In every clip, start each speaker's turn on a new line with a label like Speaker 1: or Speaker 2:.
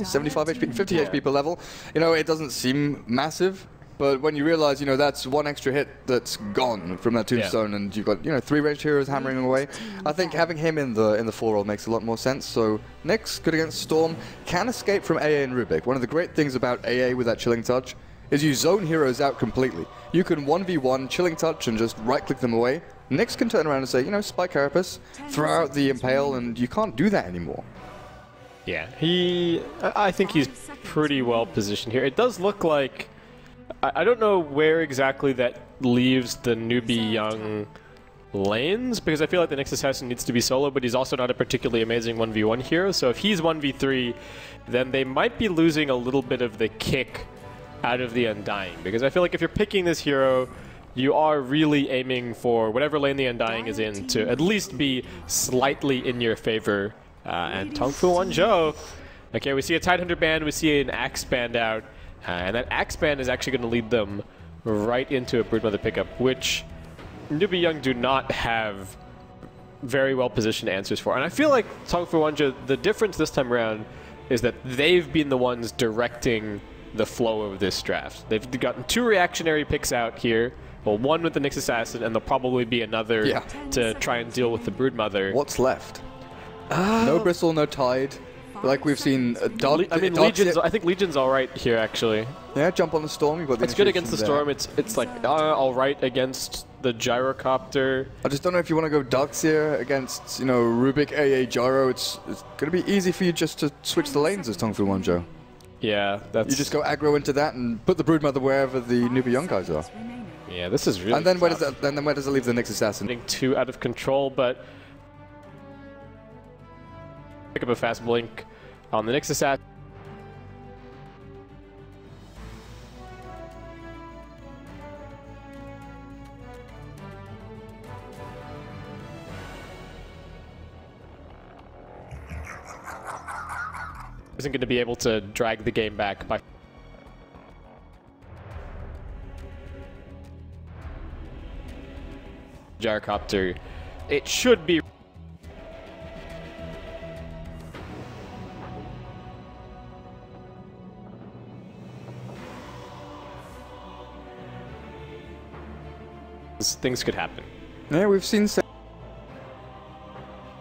Speaker 1: 75 HP, 50 HP per level. You know, it doesn't seem massive, but when you realize, you know, that's one extra hit that's gone from that tombstone, and you've got, you know, 3 ranged heroes hammering away. I think having him in the 4-role makes a lot more sense. So Nyx, good against Storm, can escape from AA and Rubik. One of the great things about AA with that Chilling Touch is you zone heroes out completely. You can 1v1 Chilling Touch and just right-click them away. Nyx can turn around and say, you know, Spike Carapace, throw out the Impale, and you can't do that anymore.
Speaker 2: Yeah, I think he's pretty well positioned here. It does look like, I don't know where exactly that leaves the NewBee Young lanes, because I feel like the Nyx Assassin needs to be solo, but he's also not a particularly amazing 1v1 hero. So if he's 1v3, then they might be losing a little bit of the kick out of the Undying, because I feel like if you're picking this hero, you are really aiming for whatever lane the Undying is in to at least be slightly in your favor. And TongFu WZ. Okay, we see a Tidehunter band, we see an Axe band out, and that Axe band is actually going to lead them right into a Broodmother pickup, which NewBee Young do not have very well positioned answers for. And I feel like TongFu WZ, the difference this time around is that they've been the ones directing the flow of this draft. They've gotten 2 reactionary picks out here. Well, one with the Nyx Assassin, and there'll probably be another to try and deal with the Broodmother.
Speaker 1: What's left? No Bristle, no Tide. Like we've seen Dark.
Speaker 2: I mean, Legion's, I think Legion's alright here, actually.
Speaker 1: Yeah, jump on the Storm. You've got the
Speaker 2: it's good against the Storm. It's like alright against the Gyrocopter.
Speaker 1: I just don't know if you want to go Darkseer against, you know, Rubik, AA, Gyro. It's going to be easy for you just to switch the lanes as TongFu WZ.
Speaker 2: Yeah, that's...
Speaker 1: You just go aggro into that and put the Broodmother wherever the NewBee Young guys are.
Speaker 2: Yeah, this is really
Speaker 1: And then
Speaker 2: tough.
Speaker 1: where does it leave the Nyx Assassin?
Speaker 2: Getting 2 out of control, but pick up a fast blink on the Nyx Assassin. Isn't going to be able to drag the game back by Gyrocopter. It should be things could happen.
Speaker 1: Yeah, we've seen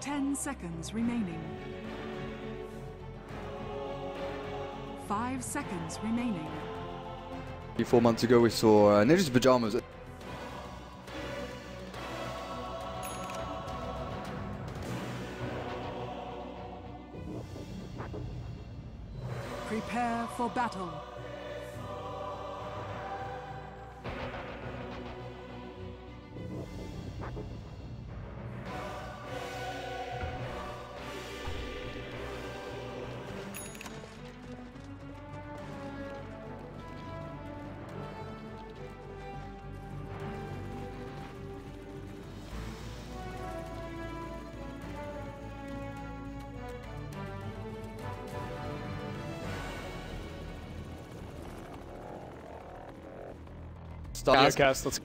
Speaker 3: 10 seconds remaining. 5 seconds remaining.
Speaker 1: 4 months ago we saw Ninja's Pajamas.
Speaker 3: Prepare for battle.
Speaker 2: Cast, let's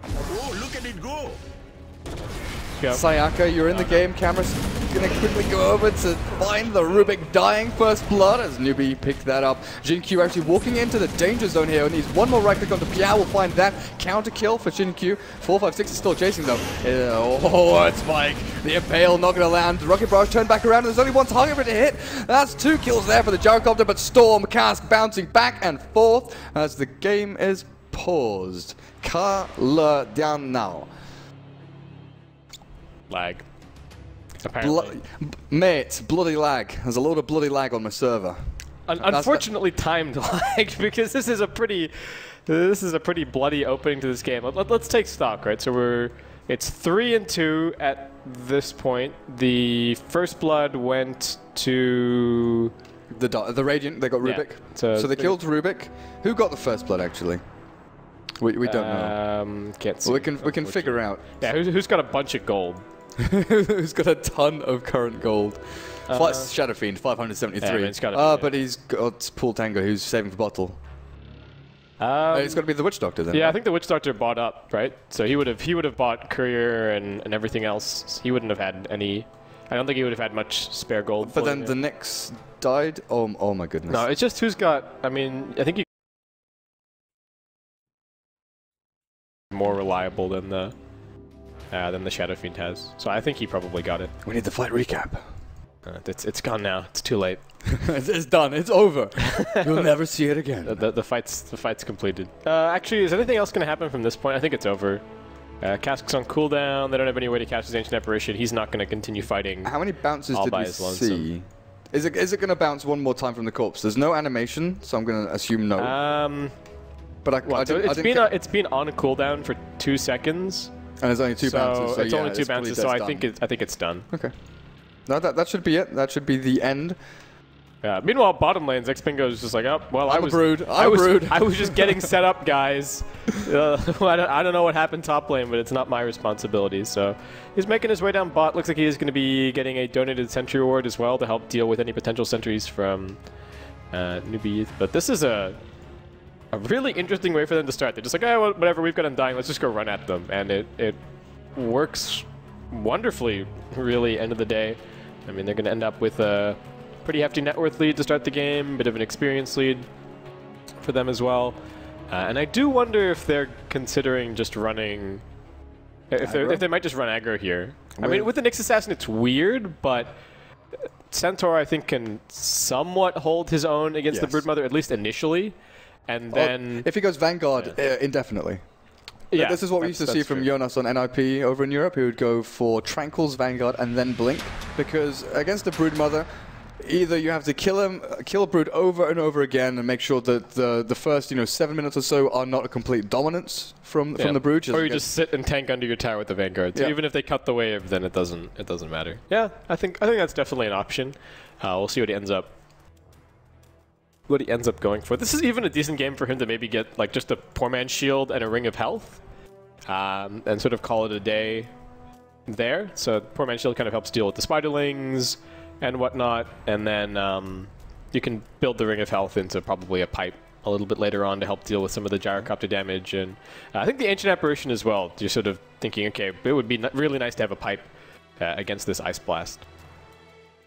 Speaker 4: Oh, look at it go!
Speaker 2: go.
Speaker 1: Sayaka, you're in the game. Camera's gonna quickly go over to find the Rubik dying first blood as NewBee picked that up. Jin-Q actually walking into the danger zone here, and needs one more right click onto Piao. Will find that counter kill for Jin-Q. 456 is still chasing though. Oh, it's Mike. The Impale not gonna land. Rocket Barrage turned back around, and there's only one target for it to hit. That's 2 kills there for the Gyrocopter, but Storm Cask bouncing back and forth as the game is paused. Ka-le down now.
Speaker 2: Lag. Apparently.
Speaker 1: Mate, bloody lag. There's a load of bloody lag on my server.
Speaker 2: Unfortunately timed lag, because this is a pretty bloody opening to this game. Let's take stock, right? So it's 3-2 at this point. The first blood went to
Speaker 1: the Radiant. They got Rubik.
Speaker 2: Yeah,
Speaker 1: so they killed Rubik. Who got the first blood actually? We don't know.
Speaker 2: Can't see.
Speaker 1: Well, we can figure out.
Speaker 2: Yeah, who's got a bunch of gold?
Speaker 1: Who's got a ton of current gold? Shadow Fiend, 573.
Speaker 2: Yeah, it's gotta be,
Speaker 1: but he's got Pool Tango, who's saving for bottle. It's got to be the Witch Doctor then.
Speaker 2: Yeah,
Speaker 1: right?
Speaker 2: I think the Witch Doctor bought up, right? So he would have bought Courier and everything else. He wouldn't have had any. I don't think he would have had much spare gold.
Speaker 1: But then the Nyx died. Oh my goodness.
Speaker 2: No, it's just who's got. I mean, I think you more reliable than the Shadow Fiend has. So I think he probably got it.
Speaker 1: We need the fight recap.
Speaker 2: It's gone now. It's too late.
Speaker 1: It's done. It's over. You'll never see it again.
Speaker 2: The fight's completed. Actually, is anything else going to happen from this point? I think it's over. Cask's on cooldown. They don't have any way to catch his Ancient Apparition. He's not going to continue fighting.
Speaker 1: How many bounces did we see? Is it going to bounce one more time from the corpse? There's no animation, so I'm going to assume no. But
Speaker 2: it's been on cooldown for 2 seconds.
Speaker 1: And there's only two bounces. So
Speaker 2: it's only two bounces. So I think it's done.
Speaker 1: Okay. No, that should be it. That should be the end.
Speaker 2: Meanwhile, bottom lane's X-Bingo is just like, oh, well, I was just getting set up, guys. I don't know what happened top lane, but it's not my responsibility. So he's making his way down bot. Looks like he is going to be getting a donated sentry reward as well to help deal with any potential sentries from NewBee Youth. But this is a really interesting way for them to start. They're just like, oh, well, whatever, we've got Undying. Let's just go run at them. And it works wonderfully, really, end of the day. I mean, they're going to end up with a pretty hefty net worth lead to start the game, bit of an experience lead for them as well. And I do wonder if they're considering just running, if they might just run aggro here. I mean, with the Nyx Assassin, it's weird, but Centaur, I think, can somewhat hold his own against the Broodmother, at least initially. And then...
Speaker 1: if he goes Vanguard indefinitely. Yeah, this is what we used to see from Jonas on NIP over in Europe. He would go for Tranquil's Vanguard and then Blink, because against the Broodmother, either you have to kill Brood over and over again and make sure that the first 7 minutes or so are not a complete dominance from the Brood.
Speaker 2: Or you just sit and tank under your tower with the Vanguard. So even if they cut the wave, then it doesn't matter. Yeah, I think that's definitely an option. We'll see what he ends up going for. This is even a decent game for him to maybe get like just a poor man's shield and a ring of health, and sort of call it a day there. So poor man's shield kind of helps deal with the spiderlings and whatnot, and then you can build the ring of health into probably a pipe a little bit later on to help deal with some of the gyrocopter damage. And I think the Ancient Apparition as well. You're sort of thinking, okay, it would be really nice to have a pipe against this Ice Blast.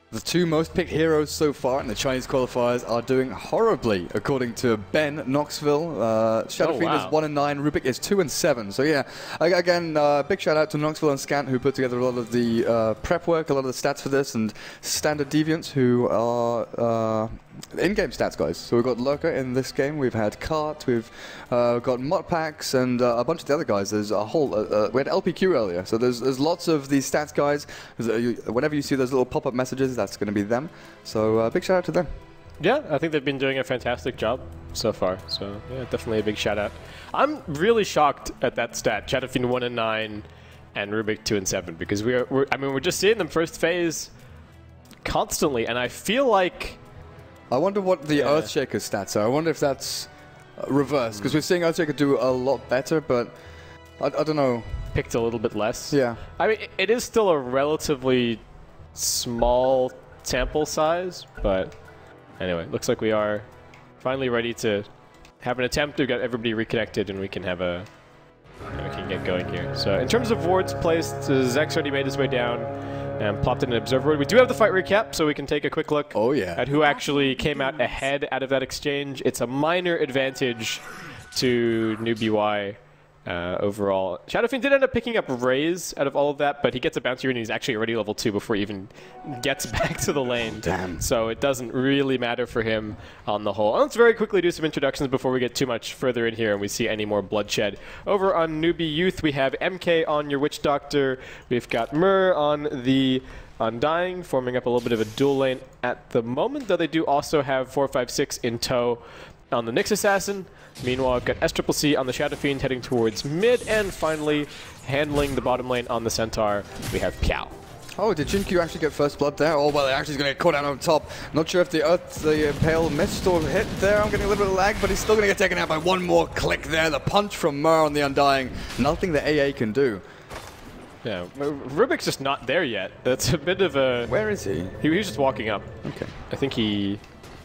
Speaker 1: The two most picked heroes so far in the Chinese qualifiers are doing horribly, according to Ben Knoxville. Shadow Fiend is 1-9, Rubik is 2-7. So yeah, again, big shout out to Knoxville and Scant, who put together a lot of the prep work, a lot of the stats for this, and Standard Deviants, who are in-game stats guys. So we've got Lurker in this game, we've had Cart, we've got Modpacks, and a bunch of the other guys. There's a whole, we had LPQ earlier, so there's lots of these stats guys. Whenever you see those little pop-up messages, that's going to be them. So big shout out to them.
Speaker 2: Yeah, I think they've been doing a fantastic job so far. So yeah, definitely a big shout out. I'm really shocked at that stat. Shadow Fiend 1-9 and Rubik 2-7, because we're just seeing them first phase constantly, and I feel like
Speaker 1: I wonder what the Earthshaker stats are. I wonder if that's reversed, because we're seeing Earthshaker do a lot better, but I don't know.
Speaker 2: Picked a little bit less.
Speaker 1: Yeah.
Speaker 2: I mean, it is still a relatively small sample size, but anyway, looks like we are finally ready to have an attempt. We've got everybody reconnected, and we can have we can get going here. So in terms of wards placed, Zek's already made his way down and plopped in an observer ward. We do have the fight recap, so we can take a quick look at who actually came out ahead out of that exchange. It's a minor advantage to NewBee overall. Shadow Fiend did end up picking up Raze out of all of that, but he gets a bouncy and he's actually already level 2 before he even gets back to the lane.
Speaker 1: Damn.
Speaker 2: So it doesn't really matter for him on the whole. Let's very quickly do some introductions before we get too much further in here and we see any more bloodshed. Over on NewBee Youth, we have MK on your Witch Doctor. We've got Mur on the Undying, forming up a little bit of a dual lane at the moment, though they do also have 456 in tow on the Nyx Assassin. Meanwhile, I've got SCCC on the Shadow Fiend heading towards mid, and finally, handling the bottom lane on the Centaur, we have Piao.
Speaker 1: Oh, did Jinkyu actually get first blood there? Oh, well, actually he's going to get caught down on top. Not sure if the Impale missed or hit there. I'm getting a little bit of lag, but he's still going to get taken out by one more click there. The punch from Mur on the Undying. Nothing the AA can do.
Speaker 2: Yeah, Rubik's just not there yet. That's a bit of a...
Speaker 1: Where is he?
Speaker 2: He was just walking up.
Speaker 1: Okay.
Speaker 2: I think he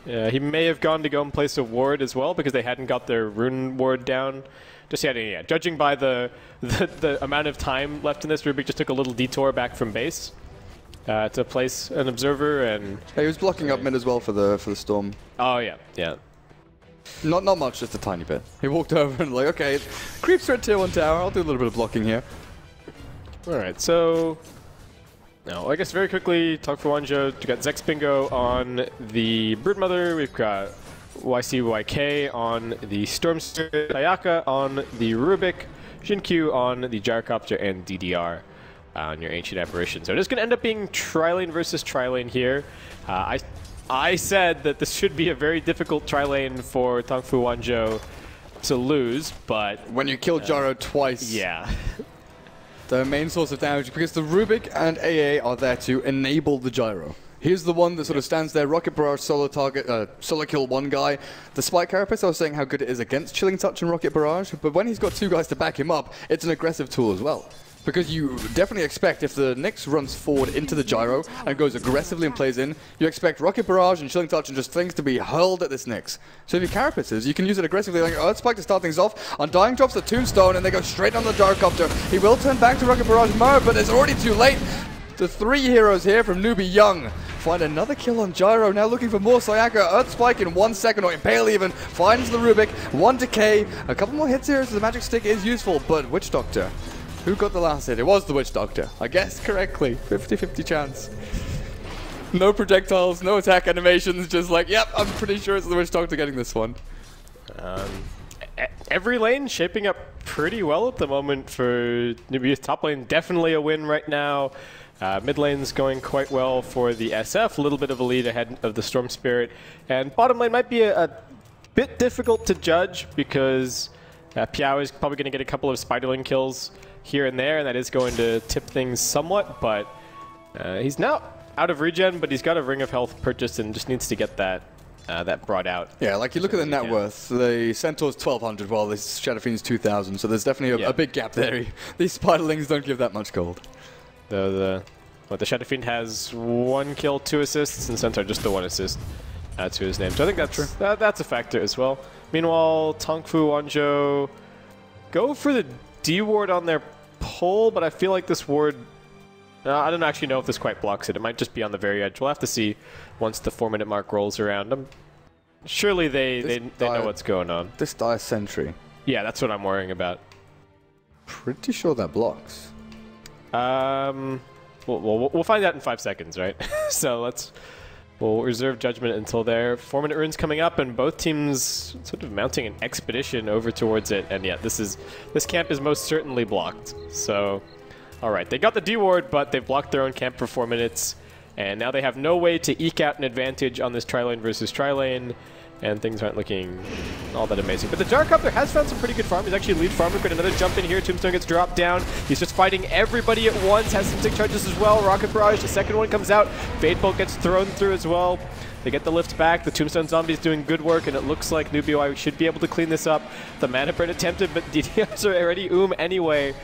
Speaker 2: may have gone to go and place a ward as well, because they hadn't got their rune ward down just yet. Yeah, judging by the amount of time left in this, Rubik just took a little detour back from base. to place an observer, and
Speaker 1: He was blocking up mid as well for the storm.
Speaker 2: oh yeah, yeah.
Speaker 1: Not much, just a tiny bit. He walked over and like, okay, creeps are at tier 1 tower. I'll do a little bit of blocking here.
Speaker 2: All right, so now I guess very quickly, TongFu WZ. We got Zex Bingo on the Broodmother. We've got YCYK on the Stormster, Ayaka on the Rubik, Jinkyu on the Gyrocopter, and DDR on your Ancient Apparition. So it is going to end up being tri-lane versus tri-lane here. I said that this should be a very difficult tri-lane for TongFu WZ to lose, but
Speaker 1: When you kill Gyro twice,
Speaker 2: yeah.
Speaker 1: the main source of damage, because the Rubik and AA are there to enable the Gyro. He's the one that sort of stands there, Rocket Barrage, solo target, solo kill one guy. The Spike Carapace, I was saying how good it is against Chilling Touch and Rocket Barrage, but when he's got 2 guys to back him up, it's an aggressive tool as well. Because you definitely expect, if the Nyx runs forward into the Gyro and goes aggressively and plays in, you expect Rocket Barrage and Chilling Touch and just things to be hurled at this Nyx. So if you Carapaces, you can use it aggressively, like Earth Spike to start things off. Undying drops the Tombstone and they go straight on the Gyrocopter. He will turn back to Rocket Barrage mode, but it's already too late. The 3 heroes here from NewBee Young find another kill on Gyro, now looking for more Sayaka. Earth Spike in 1 second, or Impale even, finds the Rubik. 1 decay, a couple more hits here, so the Magic Stick is useful, but Witch Doctor. Who got the last hit? It was the Witch Doctor. I guessed correctly. 50-50 chance. No projectiles, no attack animations, just like, yep, I'm pretty sure it's the Witch Doctor getting this one.
Speaker 2: Every lane shaping up pretty well at the moment for NewBee's top lane. Definitely a win right now. Mid lane's going quite well for the SF. A little bit of a lead ahead of the Storm Spirit. And bottom lane might be a bit difficult to judge because Piao is probably going to get a couple of Spiderling kills here and there, and that is going to tip things somewhat, but he's now out of regen, but he's got a Ring of Health purchased and just needs to get that brought out.
Speaker 1: Yeah, like you look at the net worth, the Centaur's 1,200 while the Shadow Fiend's 2,000, so there's definitely a big gap there. These Spiderlings don't give that much gold.
Speaker 2: The Shadow Fiend has 1 kill, 2 assists, and Centaur just the 1 assist to his name. So I think that's a factor as well. Meanwhile, TongFu WZ go for the D ward on their pull, but I feel like this ward, I don't actually know if this quite blocks it. It might just be on the very edge. We'll have to see once the 4-minute mark rolls around. Surely they know what's going on.
Speaker 1: This Dire Sentry.
Speaker 2: Yeah, that's what I'm worrying about.
Speaker 1: Pretty sure that blocks.
Speaker 2: We'll find out in 5 seconds, right? So we'll reserve judgment until there. 4-minute runes coming up, and both teams sort of mounting an expedition over towards it. And yeah, this camp is most certainly blocked. So, all right, they got the D ward, but they've blocked their own camp for 4 minutes, and now they have no way to eke out an advantage on this tri-lane versus tri-lane. And things aren't looking all that amazing. But the Gyrocopter has found some pretty good farm. He's actually lead farmer. Got another jump in here. Tombstone gets dropped down. He's just fighting everybody at once. Has some stick charges as well. Rocket Barrage, the second one comes out. Fade Bolt gets thrown through as well. They get the lift back. The Tombstone Zombie is doing good work, and it looks like NewBee should be able to clean this up. The Mana Burn attempted, but DDRs are already anyway.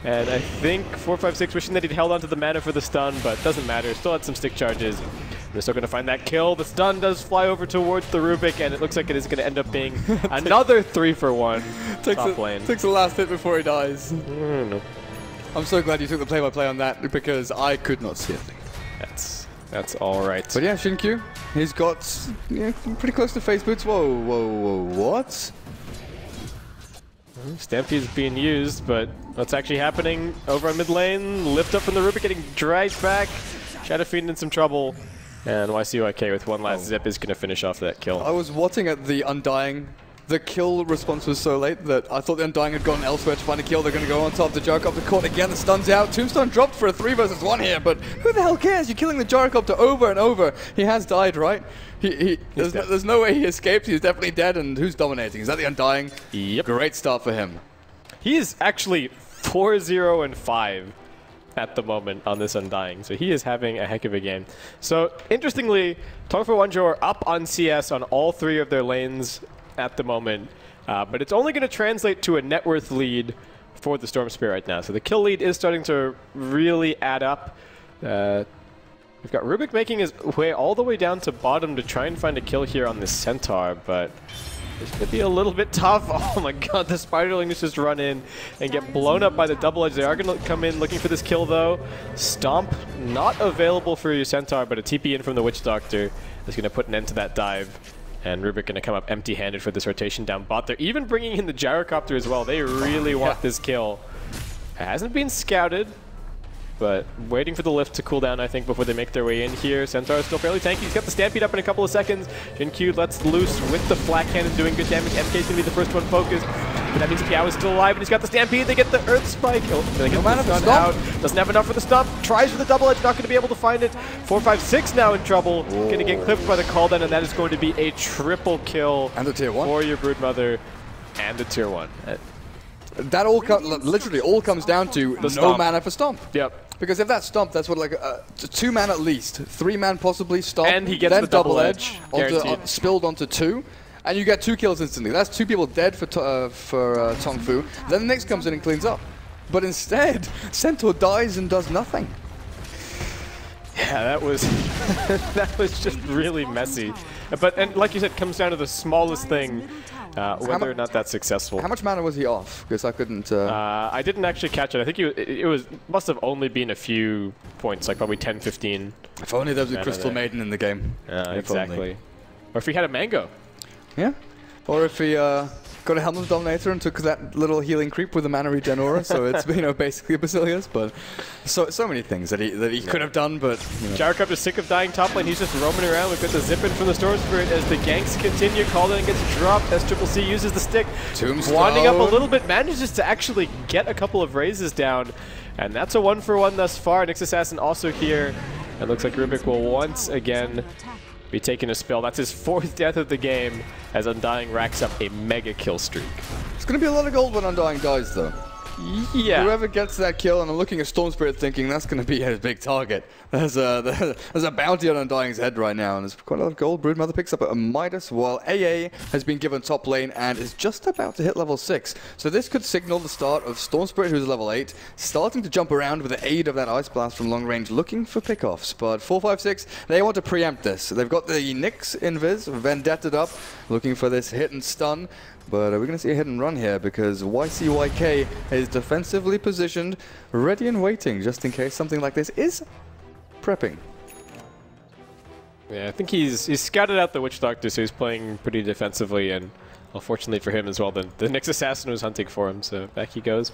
Speaker 2: And I think 456 wishing that he'd held onto the mana for the stun, but doesn't matter. Still had some stick charges. They're still going to find that kill. The stun does fly over towards the Rubik, and it looks like it is going to end up being another 3-for-1 top lane.
Speaker 1: Takes the last hit before he dies. I'm so glad you took the play-by-play on that, because I could not see it.
Speaker 2: That's all right.
Speaker 1: But yeah, Jinkyu, he's got pretty close to face boots. Whoa, what?
Speaker 2: Stampede's being used, but what's actually happening over on mid lane? Lift up from the Rubik, getting dragged back. Shadow Fiend in some trouble. And YCYK with 1 last zip is going to finish off that kill.
Speaker 1: I was watching at the Undying. The kill response was so late that I thought the Undying had gone elsewhere to find a kill. They're going to go on top. The Gyrocopter caught again. The stun's out. Tombstone dropped for a 3 versus 1 here, but who the hell cares? You're killing the Gyrocopter over and over. He has died, right? There's no way he escaped. He's definitely dead. And who's dominating? Is that the Undying?
Speaker 2: Yep.
Speaker 1: Great start for him.
Speaker 2: He is actually 4-0-5 at the moment on this Undying, so he is having a heck of a game. So, interestingly, TongFu WZ are up on CS on all 3 of their lanes at the moment, but it's only going to translate to a net worth lead for the Storm Spirit right now. So the kill lead is starting to really add up. We've got Rubik making his way all the way down to bottom to try and find a kill here on this Centaur, but This could be a little bit tough. Oh my god, the Spiderlings just run in and get blown up by the double edge. They are going to come in looking for this kill though. Stomp not available for your Centaur, but a TP in from the Witch Doctor is going to put an end to that dive. And Rubik going to come up empty-handed for this rotation down bot. They're even bringing in the Gyrocopter as well. They really want this kill. It hasn't been scouted, but waiting for the lift to cool down, I think, before they make their way in here. Centaur is still fairly tanky. He's got the Stampede up in a couple of seconds. Jinq lets loose with the Flat Cannon doing good damage. MK is going to be the first one focused. But that means Piao is still alive, and he's got the Stampede. They get the Earth Spike. Oh, they get the stun out. Doesn't have enough for the stomp. Tries for the double edge, not going to be able to find it. 4-5-6 now in trouble. Going to get clipped by the call down, and that is going to be a triple kill
Speaker 1: and the tier 1
Speaker 2: for your Broodmother and the tier 1.
Speaker 1: That all literally all comes down to no mana for Stomp.
Speaker 2: Yep.
Speaker 1: Because if that's Stomp, that's what, like 2 man at least, 3 man possibly Stomp,
Speaker 2: and he gets
Speaker 1: then
Speaker 2: the double edge
Speaker 1: spilled onto 2. And you get 2 kills instantly. That's 2 people dead for TongFu. Then the Nyx comes in and cleans up. But instead, Centaur dies and does nothing.
Speaker 2: Yeah, that was that was just really messy. And like you said, it comes down to the smallest thing, whether or not that's successful.
Speaker 1: How much mana was he off? Because I couldn't.
Speaker 2: I didn't actually catch it. I think it must have only been a few points, like probably 10, 15.
Speaker 1: If only there was a Crystal Maiden in the game.
Speaker 2: Exactly. Or if he had a mango.
Speaker 1: Yeah. Or if he got a Helm's Dominator and took that little healing creep with the mana regen aura, so it's basically a Basilius. But so many things that he could have done, but
Speaker 2: Gyrocopter is sick of dying top lane. He's just roaming around. We've got the zip in from the Storm Spirit as the ganks continue. Calden gets dropped as Triple C uses the stick.
Speaker 1: Tombstone.
Speaker 2: Winding up a little bit, manages to actually get a couple of raises down, and that's a 1-for-1 thus far. Nyx Assassin also here. It looks like Rubik will once again be taking a spill. That's his 4th death of the game as Undying racks up a mega kill streak.
Speaker 1: It's going to be a lot of gold when Undying dies, though.
Speaker 2: Yeah.
Speaker 1: Whoever gets that kill, and I'm looking at Storm Spirit thinking that's going to be his big target. There's a bounty on Undying's head right now, and there's quite a lot of gold. Broodmother picks up a Midas, while AA has been given top lane and is just about to hit level 6. So this could signal the start of Storm Spirit, who's level 8, starting to jump around with the aid of that Ice Blast from long range, looking for pickoffs. But 4-5-6, they want to preempt this. They've got the Nyx Invis, Vendetta'd up, looking for this hit and stun. But we're going to see a hit and run here because YCYK is defensively positioned, ready and waiting, just in case something like this is prepping.
Speaker 2: Yeah, I think he's scouted out the Witch Doctor, so he's playing pretty defensively, and unfortunately for him as well, the Nyx Assassin was hunting for him, so back he goes.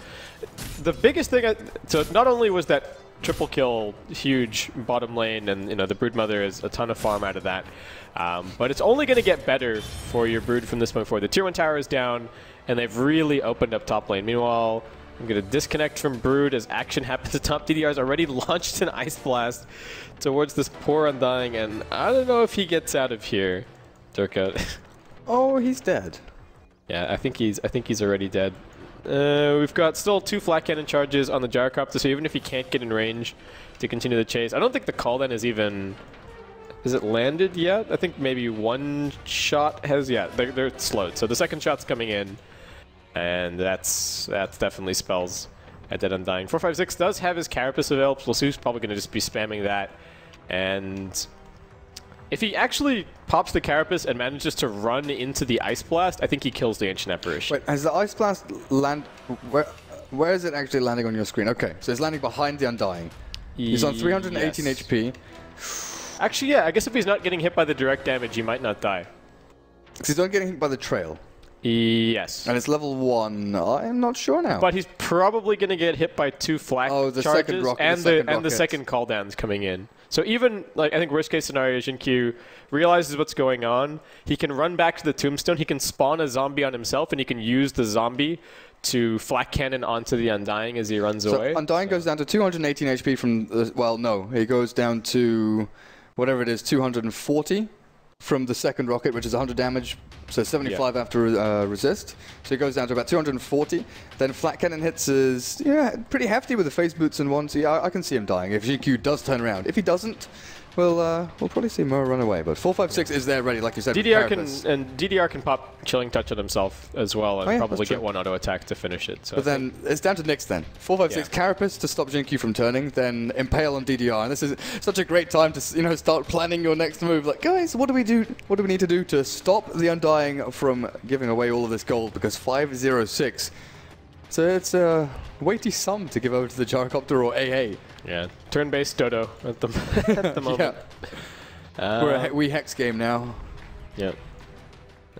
Speaker 2: The biggest thing, so not only was that triple kill huge bottom lane, and the Broodmother is a ton of farm out of that, but it's only going to get better for your Brood from this point forward. The tier 1 tower is down, and they've really opened up top lane. Meanwhile, I'm going to disconnect from Brood as action happens at top. DDR's already launched an Ice Blast towards this poor Undying, and I don't know if he gets out of here, Durka.
Speaker 1: Oh, he's dead.
Speaker 2: Yeah, I think he's already dead. We've got still 2 Flat Cannon charges on the Gyrocopter, so even if he can't get in range to continue the chase, I don't think the call then is even... Is it landed yet? I think maybe 1 shot has... Yeah, they're slowed. So the second shot's coming in, and that's definitely spells at Dead Undying. 4-5-6 does have his Carapace available, so Su's probably going to just be spamming that. And if he actually pops the Carapace and manages to run into the Ice Blast, I think he kills the Ancient Apparition.
Speaker 1: Wait, has the Ice Blast land... Where is it actually landing on your screen? Okay, so it's landing behind the Undying. He's on 318 HP.
Speaker 2: Actually, yeah, I guess if he's not getting hit by the direct damage, he might not die.
Speaker 1: Because he's not getting hit by the trail.
Speaker 2: Yes.
Speaker 1: And it's level 1. I'm not sure now.
Speaker 2: But he's probably going to get hit by 2 flak charges
Speaker 1: second rocket,
Speaker 2: and the second call downs coming in. So even, like, I think worst case scenario, Jinq realizes what's going on. He can run back to the Tombstone. He can spawn a zombie on himself, and he can use the zombie to flak cannon onto the Undying as he runs away.
Speaker 1: Undying goes down to 218 HP from, well, no, he goes down to whatever it is, 240 from the second rocket, which is 100 damage, so 75 after resist. So he goes down to about 240. Then Flat Cannon hits is pretty hefty with the phase boots and one. So yeah, I can see him dying if GQ does turn around. If he doesn't, we'll probably see Mo run away. But 456 is there ready, like you said.
Speaker 2: DDR can pop Chilling Touch on himself as well, and probably get one auto attack to finish it. So
Speaker 1: but then it's down to Nyx then. 456 Carapace to stop Jin-Q from turning, then Impale on DDR, and this is such a great time to start planning your next move. Like, guys, what do we do? What do we need to do to stop the Undying from giving away all of this gold? Because 506. So it's a weighty sum to give over to the Gyrocopter or AA.
Speaker 2: Yeah, turn-based Dodo at the moment.
Speaker 1: We're a we hex game now.
Speaker 2: Yeah.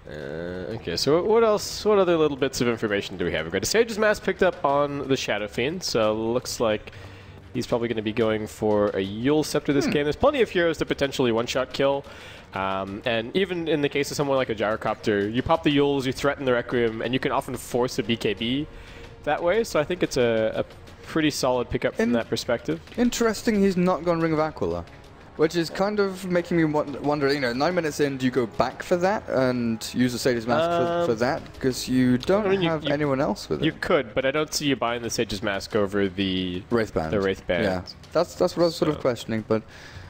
Speaker 2: Okay, so what else? What other little bits of information do we have? We've got a Sage's Mask picked up on the Shadow Fiend, so looks like he's probably going to be going for a Yule Scepter this game. There's plenty of heroes to potentially one-shot kill. And even in the case of someone like a Gyrocopter, you pop the Yules, you threaten the Requiem, and you can often force a BKB that way. So I think it's a pretty solid pickup from that perspective. Interesting
Speaker 1: he's not gone Ring of Aquila, which is kind of making me wonder, 9 minutes in, do you go back for that and use the Sage's Mask for that? Because you don't have anyone else with it.
Speaker 2: You could, but I don't see you buying the Sage's Mask over the
Speaker 1: Wraithband.
Speaker 2: Yeah,
Speaker 1: that's what I was sort of questioning, but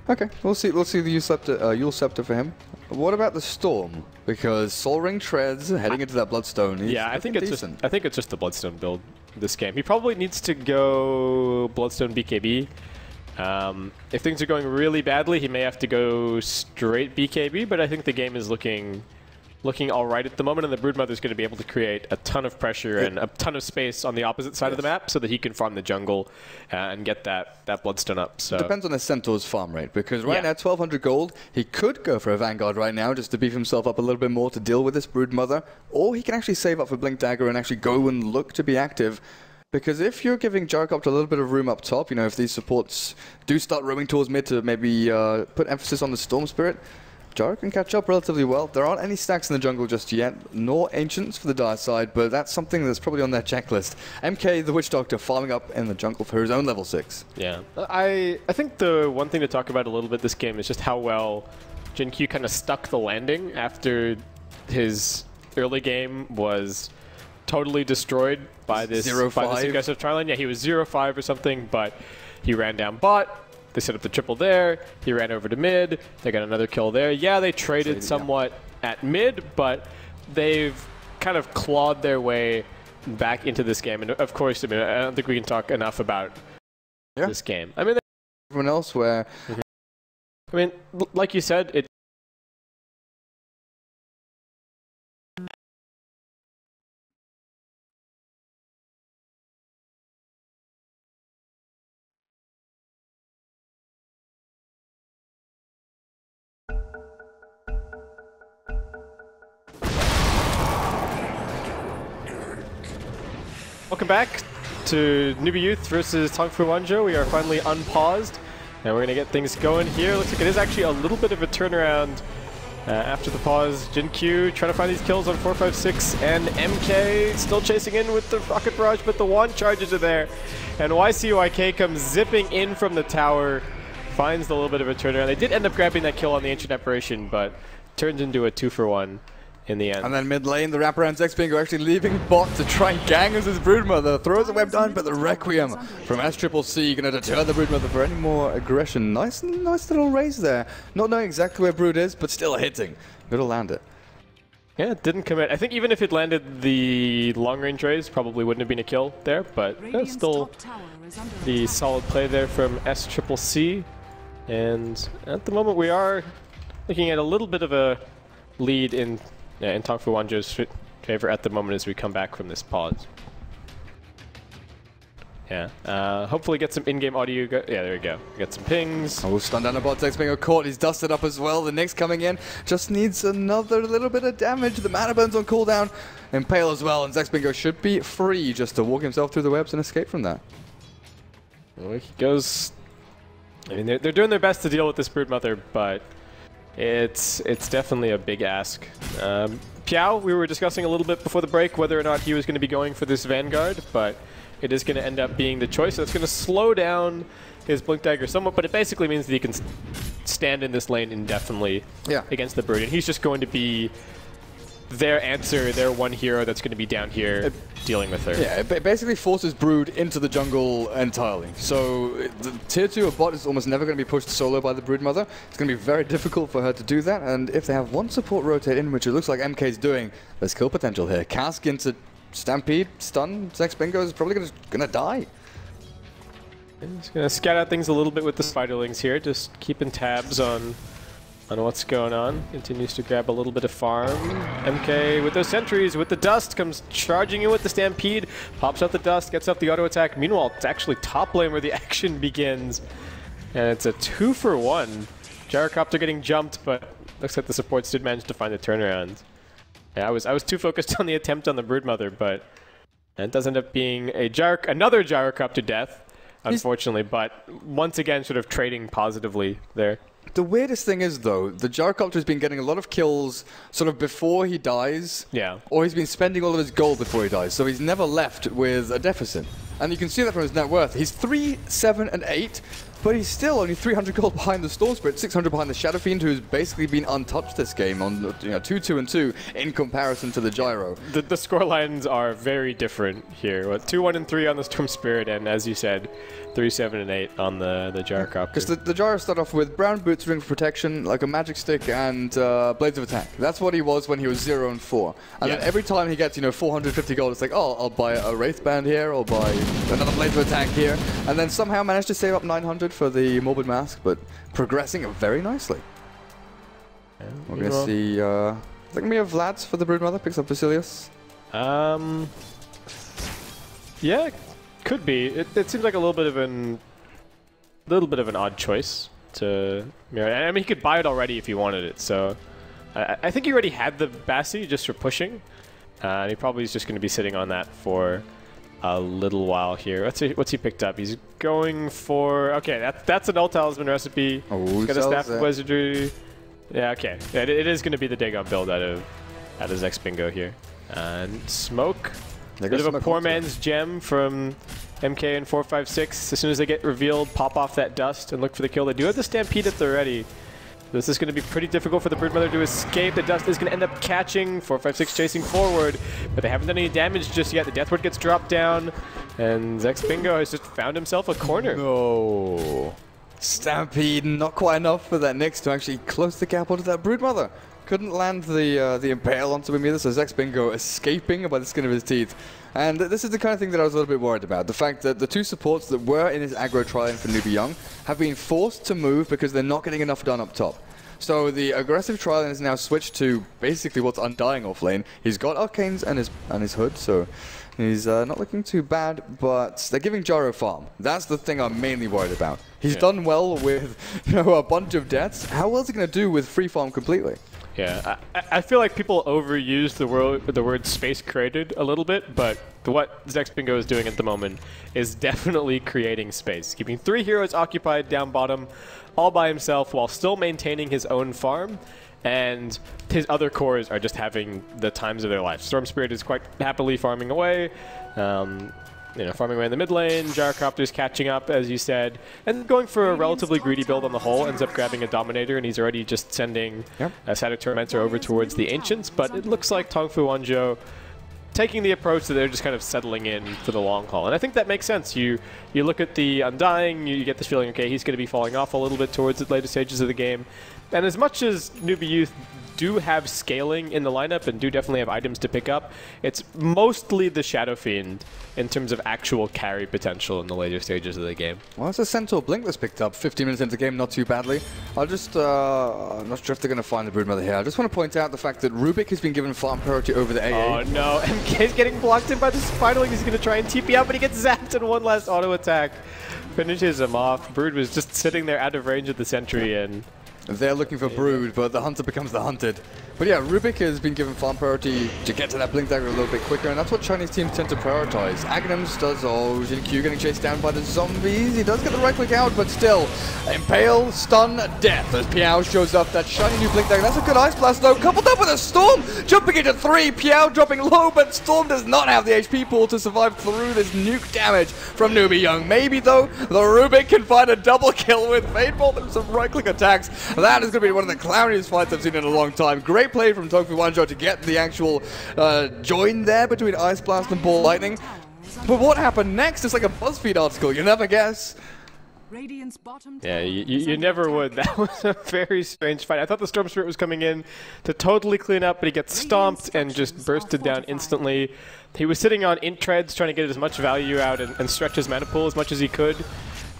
Speaker 1: okay, we'll see the Yule Scepter for him. What about the Storm? Because Soul Ring treads heading into that Bloodstone.
Speaker 2: Yeah, I think it's just the Bloodstone build this game. He probably needs to go Bloodstone BKB. If things are going really badly, he may have to go straight BKB, but I think the game is looking all right at the moment, and the Broodmother is going to be able to create a ton of pressure and a ton of space on the opposite side of the map so that he can farm the jungle and get that Bloodstone up. So
Speaker 1: depends on the Centaur's farm rate, because right now 1200 gold, he could go for a Vanguard right now just to beef himself up a little bit more to deal with this Broodmother, or he can actually save up for Blink Dagger and actually go and look to be active. Because if you're giving Gyrocopter a little bit of room up top, if these supports do start roaming towards mid to maybe put emphasis on the Storm Spirit, Gyro can catch up relatively well. There aren't any stacks in the jungle just yet, nor Ancients for the Dire side, but that's something that's probably on their checklist. MK, the Witch Doctor, farming up in the jungle for his own level 6.
Speaker 2: Yeah. I think the one thing to talk about a little bit this game is just how well Jin-Q kind of stuck the landing after his early game was totally destroyed by this aggressive Triline. Yeah, he was 0-5 or something, but he ran down bot. They set up the triple there. He ran over to mid. They got another kill there. Yeah, they traded somewhat at mid, but they've kind of clawed their way back into this game. And of course, I don't think we can talk enough about this game. I mean,
Speaker 1: everyone else where...
Speaker 2: I mean, like you said, it... Welcome back to NewBee Youth versus TongFu WZ. We are finally unpaused, and we're going to get things going here. Looks like it is actually a little bit of a turnaround after the pause. Jin-Q trying to find these kills on 456, and MK still chasing in with the Rocket Barrage, but the wand charges are there. And YCYK comes zipping in from the tower, finds the little bit of a turnaround. They did end up grabbing that kill on the Ancient Apparition, but turns into a 2-for-1. In the end.
Speaker 1: And then mid lane, the wraparound Zexbingo actually leaving bot to try and gang as his Broodmother. Throws a web down, but the Requiem from SCCC going to deter the Broodmother for any more aggression. Nice little raise there. Not knowing exactly where Brood is, but still hitting. Going to land it.
Speaker 2: Yeah, it didn't commit. I think even if it landed the long-range raise, probably wouldn't have been a kill there, but still the solid play there from SCCC. And at the moment, we are looking at a little bit of a lead in TongFu WZ's favor at the moment as we come back from this pause. Yeah, hopefully get some in-game audio. Yeah, there we go. Get some pings.
Speaker 1: Oh, stunned down the bot. Zexbingo caught. He's dusted up as well. The Nyx coming in. Just needs another little bit of damage. The mana burn's on cooldown. Impale as well. And Zexbingo should be free just to walk himself through the webs and escape from that.
Speaker 2: Well, he goes... I mean, they're doing their best to deal with this Broodmother, but... It's definitely a big ask. Piao, we were discussing a little bit before the break whether or not he was going to be going for this Vanguard, but it is going to end up being the choice. So it's going to slow down his Blink Dagger somewhat, but it basically means that he can stand in this lane indefinitely against the Brood. And he's just going to be their answer, their one hero that's going to be down here dealing with her.
Speaker 1: Yeah, it basically forces Brood into the jungle entirely. So the tier 2 of bot is almost never going to be pushed solo by the Brood Mother. It's going to be very difficult for her to do that, and if they have one support rotate in, which it looks like MK's doing, there's kill potential here. Cask into Stampede, stun, Zexbingo is probably going to die.
Speaker 2: He's going to scout out things a little bit with the Spiderlings here, just keeping tabs on what's going on. Continues to grab a little bit of farm. MK with those sentries, with the dust, comes charging in with the Stampede, pops out the dust, gets up the auto attack. Meanwhile, it's actually top lane where the action begins. And it's a 2-for-1. Gyrocopter getting jumped, but looks like the supports did manage to find the turnaround. Yeah, I was too focused on the attempt on the Broodmother, but it does end up being another Gyrocopter death, unfortunately, but once again sort of trading positively there.
Speaker 1: The weirdest thing is, though, the Gyrocopter has been getting a lot of kills sort of before he dies.
Speaker 2: Yeah.
Speaker 1: Or he's been spending all of his gold before he dies, so he's never left with a deficit. And you can see that from his net worth. He's 3, 7, and 8, but he's still only 300 gold behind the Storm Spirit, 600 behind the Shadow Fiend, who's basically been untouched this game on 2, 2, and 2 in comparison to the Gyro.
Speaker 2: The score lines are very different here. 2, 1, and 3 on the Storm Spirit, and as you said, 3, 7, and 8 on the Gyrocopter.
Speaker 1: Because the Gyro started off with Brown Boots, Ring of Protection, like a Magic Stick, and Blades of Attack. That's what he was when he was 0 and 4. And then every time he gets 450 gold, it's like, oh, I'll buy a Wraith Band here, I'll buy another Blades of Attack here, and then somehow managed to save up 900 for the Morbid Mask, but progressing very nicely. Yeah, we're going to see, is that going to be a Vlad's for the Broodmother? Picks up Basilius?
Speaker 2: Yeah, could be. It seems like a little bit of an odd choice to mirror. I mean, he could buy it already if he wanted it, so I think he already had the Bassi just for pushing, and he probably is just going to be sitting on that for a little while here. Let's see what's he picked up. He's going for that's an Ult Talisman recipe.
Speaker 1: Oh,
Speaker 2: he's got a Staff of Wizardry. Yeah, okay. It is going to be the Dagon build out of Zexbingo here. And Smoke. A bit of a poor man's gem from MK and 456. As soon as they get revealed, pop off that dust and look for the kill. They do have the Stampede at the ready. This is going to be pretty difficult for the Broodmother to escape. The dust is going to end up catching. 456 chasing forward, but they haven't done any damage just yet. The Deathward gets dropped down, and Zexbingo has just found himself a corner.
Speaker 1: No. Stampede, not quite enough for that Nyx to actually close the gap onto that Broodmother. Couldn't land the Impale onto him either, so Zexbingo escaping by the skin of his teeth. And this is the kind of thing that I was a little bit worried about. The fact that the two supports that were in his aggro try-in for NewBee Young have been forced to move because they're not getting enough done up top. So the aggressive try-in is now switched to basically what's Undying off lane. He's got Arcanes and his hood, so he's not looking too bad, but they're giving Gyro farm. That's the thing I'm mainly worried about. He's done well with a bunch of deaths. How well is he going to do with free farm completely?
Speaker 2: Yeah, I feel like people overuse the word space created a little bit, but what Zexbingo is doing at the moment is definitely creating space. Keeping 3 heroes occupied down bottom all by himself while still maintaining his own farm, and his other cores are just having the times of their life. Storm Spirit is quite happily farming away, farming away in the mid lane. Gyrocopter's catching up, as you said, and going for a relatively greedy build on the whole. Ends up grabbing a Dominator, and he's already just sending a Static Tormentor over towards the Ancients. But it looks like TongFu WZ taking the approach that they're just kind of settling in for the long haul. And I think that makes sense. You look at the Undying, you get this feeling, okay, he's going to be falling off a little bit towards the later stages of the game. And as much as NewBee Youth do have scaling in the lineup and do definitely have items to pick up, it's mostly the Shadow Fiend in terms of actual carry potential in the later stages of the game.
Speaker 1: Well, it's a Centaur Blink that's picked up 15 minutes into the game, not too badly. I'm not sure if they're going to find the Broodmother here. I just want to point out the fact that Rubik has been given farm priority over the AA.
Speaker 2: Oh no, MK's getting blocked in by the Spiderling. He's going to try and TP out, but he gets zapped in one last auto attack. Finishes him off. Brood was just sitting there out of range of the sentry, and
Speaker 1: they're looking for Brood, but the hunter becomes the hunted. But yeah, Rubik has been given farm priority to get to that Blink Dagger a little bit quicker, and that's what Chinese teams tend to prioritize. Aghanims does all. Jin-Q getting chased down by the zombies. He does get the right click out, but still, Impale, stun, death as Piao shows up. That shiny new Blink Dagger. That's a good Ice Blast though, coupled up with a Storm, jumping into 3. Piao dropping low, but Storm does not have the HP pool to survive through this nuke damage from NewBee Young. Maybe though, the Rubik can find a double kill with Fade Bolt and some right click attacks, That is going to be one of the clowniest fights I've seen in a long time. Great play from TongFu WZ to get the actual join there between Ice Blast and Ball Lightning. But what happened next is like a BuzzFeed article. You never guess.
Speaker 3: Radiant's bottom
Speaker 2: Yeah,
Speaker 3: tower
Speaker 2: you
Speaker 3: is
Speaker 2: never
Speaker 3: under
Speaker 2: would.
Speaker 3: attack.
Speaker 2: That was a very strange fight. I thought the Storm Spirit was coming in to totally clean up, but he gets stomped and just bursted down instantly. He was sitting on int treads trying to get as much value out and stretch his mana pool as much as he could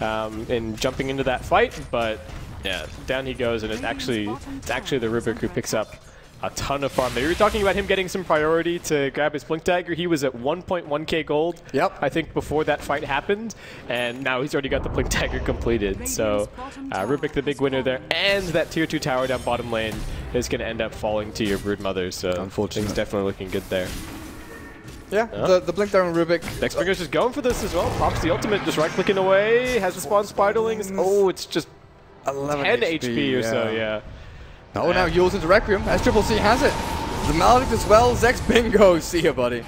Speaker 2: in jumping into that fight, but yeah, down he goes, and it's actually the Rubik who picks up a ton of farm there. You were talking about him getting some priority to grab his Blink Dagger. He was at 1.1k gold, I think, before that fight happened, and now he's already got the Blink Dagger completed. So Rubik the big winner there, and that tier 2 tower down bottom lane is going to end up falling to your Broodmother, so unfortunately things definitely looking good there.
Speaker 1: Yeah, the Blink Dagger on Rubik.
Speaker 2: Nextbringer's just going for this as well. Pops the ultimate, just right-clicking away, has the spawn Spiderlings. Oh, it's just
Speaker 1: 11
Speaker 2: 10 HP or so, yeah.
Speaker 1: Oh, now Yule's into Requiem, as Triple C has it. The Maledict as well, Zex bingo, see ya, buddy.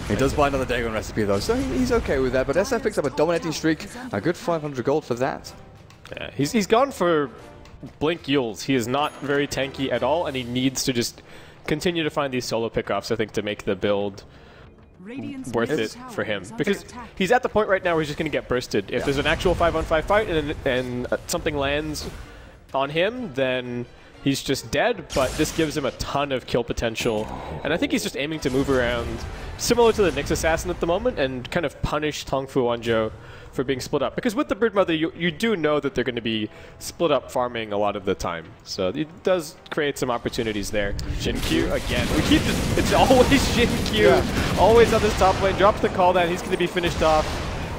Speaker 1: He does buy another Dagon recipe though, so he's okay with that, but SF picks up a dominating streak, a good 500 gold for that.
Speaker 2: Yeah, he's gone for Blink Yules. He is not very tanky at all, and he needs to just continue to find these solo pickoffs, I think, to make the build worth it for him. Because he's at the point right now where he's just going to get bursted. If there's an actual 5-on-5 fight and something lands on him, then he's just dead, but this gives him a ton of kill potential. And I think he's just aiming to move around, similar to the Nyx Assassin at the moment, and kind of punish TongFu WZ for being split up. Because with the Broodmother, you do know that they're going to be split up farming a lot of the time. So it does create some opportunities there. Xin-Q again. We keep just, it's always Xin-Q. Always on this top lane. Drops the call down. He's going to be finished off.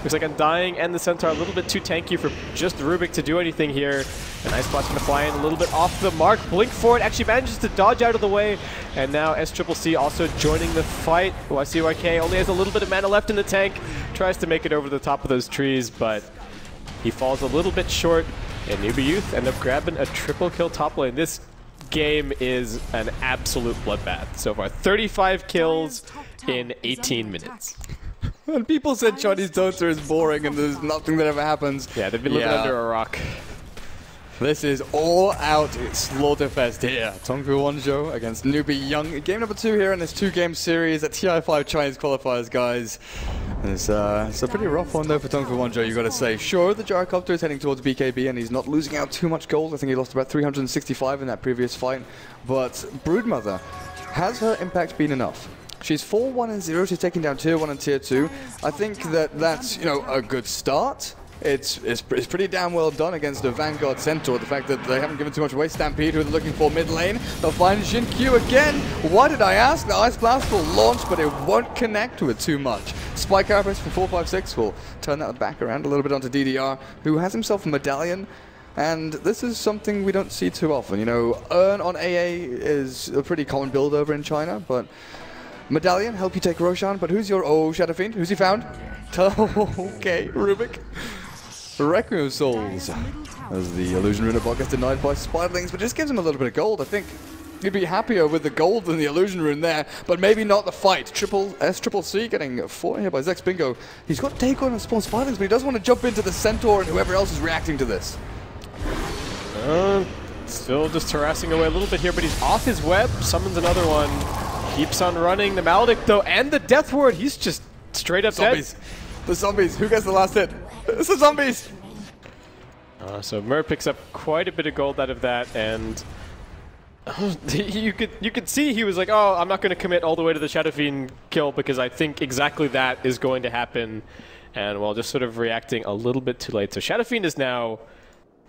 Speaker 2: Looks like Undying and the Centaur a little bit too tanky for just Rubik to do anything here. A nice blast going to fly in a little bit off the mark. Blink forward, actually manages to dodge out of the way. And now SCCC also joining the fight. YCYK only has a little bit of mana left in the tank. Tries to make it over the top of those trees, but he falls a little bit short. And NewBee Youth end up grabbing a triple kill top lane. This game is an absolute bloodbath so far. 35 kills in 18 minutes.
Speaker 1: And people said Chinese Dota is boring and there's nothing that ever happens.
Speaker 2: Yeah, they've been living under a rock.
Speaker 1: This is all out slaughterfest here. TongFu WZ against NewBee Young. Game number 2 here in this 2-game series at TI5 Chinese qualifiers, guys. It's a pretty rough one though for TongFu WZ, you gotta say. Sure, the Gyrocopter is heading towards BKB and he's not losing out too much gold. I think he lost about 365 in that previous fight. But Broodmother, has her impact been enough? She's 4-1-0, she's taking down tier 1 and tier 2. I think that's, you know, a good start. It's pretty damn well done against a Vanguard Centaur. The fact that they haven't given too much away. Stampede, who they're looking for mid lane. They'll find Xin-Q again. Why did I ask? The Ice Blast will launch, but it won't connect with too much. Spike Carapace from 456 will turn that back around a little bit onto DDR, who has himself a medallion. And this is something we don't see too often. You know, Earn on AA is a pretty common build over in China, but Medallion, help you take Roshan, but who's your Shadow Fiend? Who's he found? Okay, Rubik. Requiem Souls. As the Illusion Rune bot gets denied by Spiderlings, but just gives him a little bit of gold. I think you'd be happier with the gold than the Illusion Rune there, but maybe not the fight. SCCC getting 4 here by Zex Bingo. He's got take on and spawn Spiderlings, but he does want to jump into the Centaur and whoever else is reacting to this.
Speaker 2: Still just harassing away a little bit here, but he's off his web. Summons another one. Keeps on running. The Maledict, though, and the Death Ward, he's just straight up
Speaker 1: zombies.
Speaker 2: Dead.
Speaker 1: The zombies. Who gets the last hit? It's the zombies.
Speaker 2: So Mur picks up quite a bit of gold out of that, and you could see he was like, oh, I'm not going to commit all the way to the Shadow Fiend kill because I think exactly that is going to happen. And while just sort of reacting a little bit too late. So Shadow Fiend is now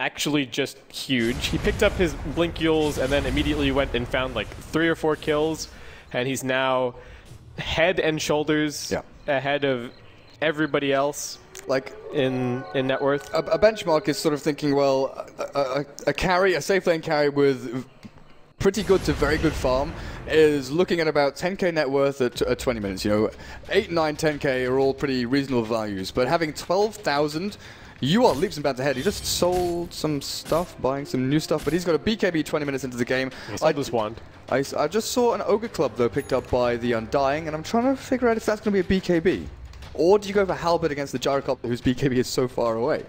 Speaker 2: actually just huge. He picked up his Blink Yules and then immediately went and found like 3 or 4 kills. And he's now head and shoulders ahead of everybody else, like in net worth.
Speaker 1: A benchmark is sort of thinking, well, a safe lane carry with pretty good to very good farm is looking at about 10k net worth at 20 minutes. You know, 8, 9, 10k are all pretty reasonable values, but having 12,000. You are leaps and bounds ahead. He just sold some stuff, buying some new stuff, but he's got a BKB 20 minutes into the game.
Speaker 2: He sold this wand.
Speaker 1: I just saw an Ogre Club, though, picked up by the Undying, and I'm trying to figure out if that's going to be a BKB. Or do you go for Halberd against the Gyrocopter, whose BKB is so far away?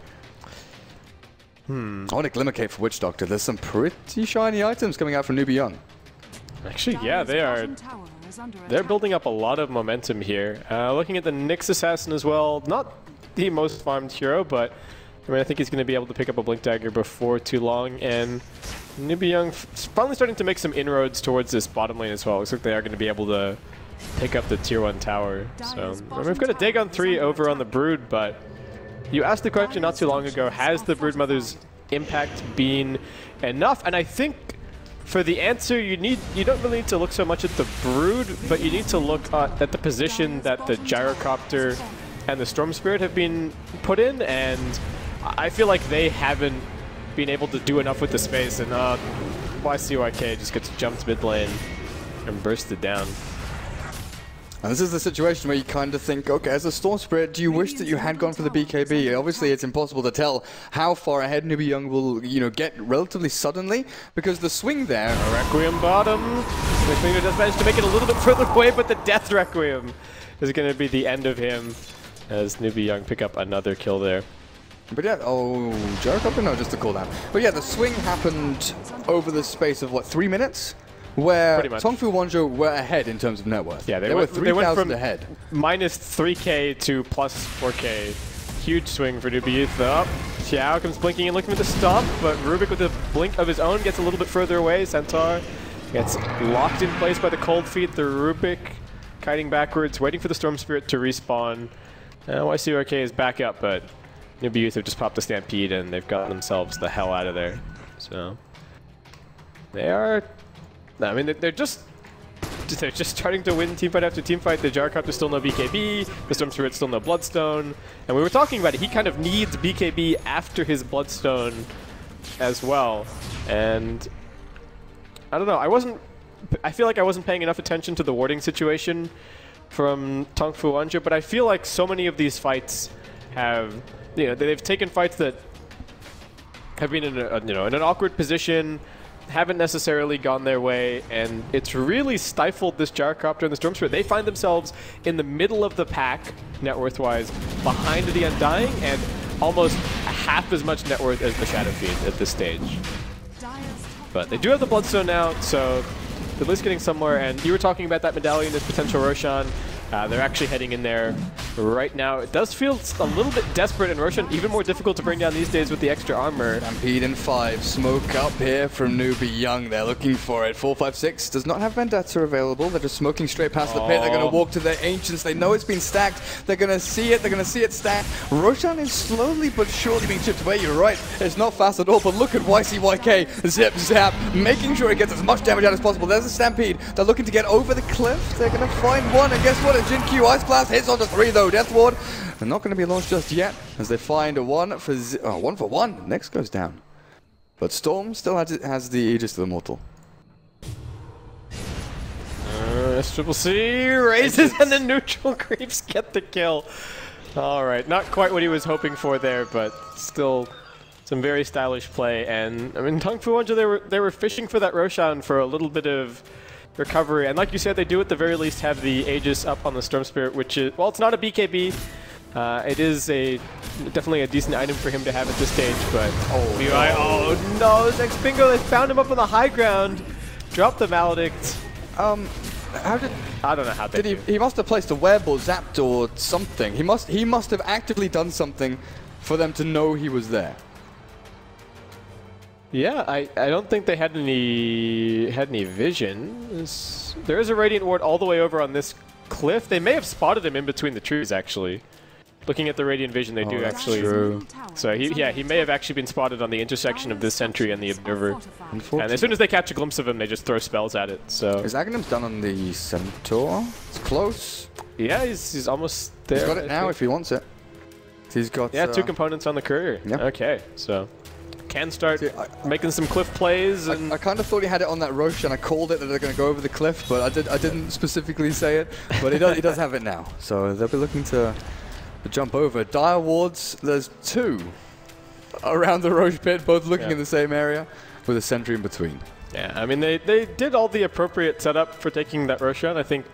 Speaker 1: I want a Glimmer Cape for Witch Doctor. There's some pretty shiny items coming out from NewBee Young.
Speaker 2: Actually, yeah, they are. They're building up a lot of momentum here. Looking at the Nyx Assassin as well, not the most farmed hero, but I mean, I think he's going to be able to pick up a Blink Dagger before too long. And NewBee Young finally starting to make some inroads towards this bottom lane as well. Looks like they are going to be able to pick up the tier 1 tower. So I mean, we've got a Dagon 3 over on the Brood, but you asked the question not too long ago, has the Broodmother's impact been enough? And I think for the answer, you don't really need to look so much at the Brood, but you need to look at the position that the Gyrocopter and the Storm Spirit have been put in, and I feel like they haven't been able to do enough with the space, and YCYK just gets jumped mid lane and bursted down.
Speaker 1: And this is the situation where you kind of think, okay, as a Storm Spirit, do you wish that you had gone for the BKB? Obviously, it's impossible to tell how far ahead NewBee Young will, get relatively suddenly, because the swing there...
Speaker 2: A Requiem bottom. McLeaner does manage to make it a little bit further away, but the Death Requiem is going to be the end of him as NewBee Young pick up another kill there.
Speaker 1: But yeah, Gyrocopter? No, just a cooldown. But yeah, the swing happened over the space of, what, 3 minutes? Where TongFu WZ were ahead in terms of net worth.
Speaker 2: Yeah,
Speaker 1: they were 3,000 ahead.
Speaker 2: Minus 3k to plus 4k. Huge swing for NewBee Youth. Up. Xiao comes blinking and looking for the stomp, but Rubik with a blink of his own gets a little bit further away. Centaur gets locked in place by the cold feet. The Rubik kiting backwards, waiting for the Storm Spirit to respawn. YCRK is back up, but NewBee Youth have just popped the Stampede and they've gotten themselves the hell out of there. So they are... I mean, they're just starting to win teamfight after teamfight. The Gyrocopter still no BKB, the Storm Spirit still no Bloodstone, and we were talking about it. He kind of needs BKB after his Bloodstone as well. And I don't know. I feel like I wasn't paying enough attention to the warding situation from TongFu WZ, but I feel like so many of these fights have, they've taken fights that have been in an awkward position, haven't necessarily gone their way, and it's really stifled this Gyrocopter and the Storm Spirit. They find themselves in the middle of the pack, net worth-wise, behind the Undying, and almost half as much net worth as the Shadow Fiend at this stage. But they do have the Bloodstone now, so they're at least getting somewhere, and you were talking about that medallion as potential Roshan. They're actually heading in there right now. It does feel a little bit desperate, and Roshan even more difficult to bring down these days with the extra armor.
Speaker 1: Stampede in 5. Smoke up here from NewBee Young. They're looking for it. 456 does not have Vendetta available. They're just smoking straight past the pit. They're going to walk to their Ancients. They know it's been stacked. They're going to see it. They're going to see it stacked. Roshan is slowly but surely being chipped away. You're right. It's not fast at all, but look at YCYK. Zip, zap, making sure it gets as much damage out as possible. There's a Stampede. They're looking to get over the cliff. They're going to find one, and guess what? Jin Q Ice Blast hits onto 3 though. Death Ward, they're not going to be launched just yet as they find a 1 for 1. Next goes down, but Storm still has the Aegis of the Immortal.
Speaker 2: SCC raises and the neutral creeps get the kill. All right, not quite what he was hoping for there, but still some very stylish play. And I mean, TongFu WZ, they were fishing for that Roshan for a little bit of recovery, and like you said, they do at the very least have the Aegis up on the Storm Spirit, which is, well, it's not a BKB. It is definitely a decent item for him to have at this stage, but oh no, Zex Bingo, they found him up on the high ground, dropped the Maledict. I don't know how they
Speaker 1: he must have placed a web or zapped or something. He must have actively done something for them to know he was there.
Speaker 2: Yeah, I don't think they had any vision. There is a Radiant Ward all the way over on this cliff. They may have spotted him in between the trees, actually. Looking at the Radiant Vision, they do actually. True. So he may have actually been spotted on the intersection of this Sentry and the Observer. And as soon as they catch a glimpse of him, they just throw spells at it. So
Speaker 1: is Aghanim's done on the Centaur? It's close.
Speaker 2: Yeah, he's almost there.
Speaker 1: He's got it now if he wants it. He's got
Speaker 2: 2 components on the courier. Yep. Okay, so can start making some cliff plays. And
Speaker 1: I kind of thought he had it on that Roshan. I called it that they're going to go over the cliff, but I didn't specifically say it. But he does have it now, so they'll be looking to jump over. Dire Wards, there's 2 around the Roche pit, both looking in the same area, with a Sentry in between.
Speaker 2: Yeah, I mean, they did all the appropriate setup for taking that Roshan. I think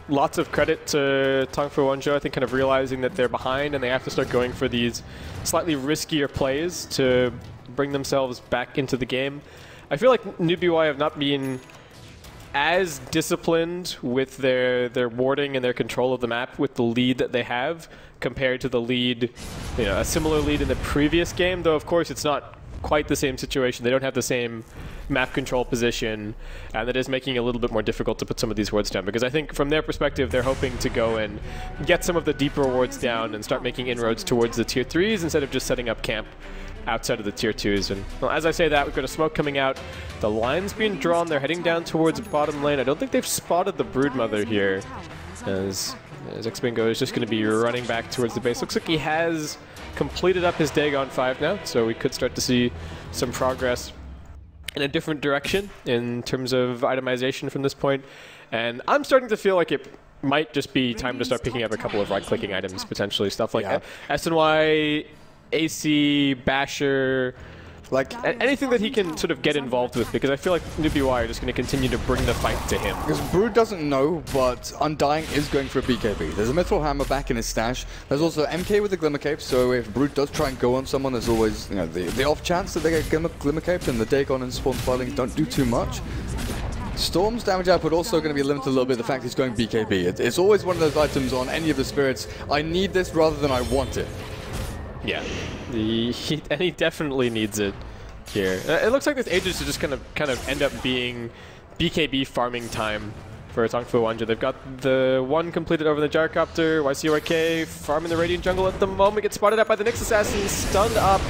Speaker 2: lots of credit to TongFu WZ, I think, kind of realizing that they're behind and they have to start going for these slightly riskier plays to bring themselves back into the game. I feel like NewBee have not been as disciplined with their warding and their control of the map with the lead that they have compared to the lead, a similar lead in the previous game, though of course it's not quite the same situation. They don't have the same map control position, and that is making it a little bit more difficult to put some of these wards down, because I think from their perspective they're hoping to go and get some of the deeper wards down and start making inroads towards the tier 3s instead of just setting up camp outside of the tier 2s. And well, as I say that, we've got a smoke coming out. The line's being drawn. They're heading down towards bottom lane. I don't think they've spotted the Broodmother here, as Xbingo is just going to be running back towards the base. Looks like he has completed up his Dagon 5 now, so we could start to see some progress in a different direction in terms of itemization from this point. And I'm starting to feel like it might just be time to start picking up a couple of right-clicking items, potentially. Stuff like SNY, AC, Basher, like anything that he can sort of get involved with, because I feel like NewBee are just going to continue to bring the fight to him.
Speaker 1: Because Brood doesn't know, but Undying is going for a BKB. There's a Mithril Hammer back in his stash. There's also MK with the Glimmer Cape, so if Brood does try and go on someone, there's always the off chance that they get Glimmer Caped, and the Dagon and Spawn Spotting don't do too much. Storm's damage output also going to be limited a little bit, the fact he's going BKB. It's always one of those items on any of the spirits, I need this rather than I want it.
Speaker 2: Yeah, and he definitely needs it here. It looks like this Aegis is just kind of end up being BKB farming time for TongFu WZ. They've got the one completed over the Gyrocopter. YCYK farming the Radiant Jungle at the moment, gets spotted out by the Nyx Assassin, stunned up,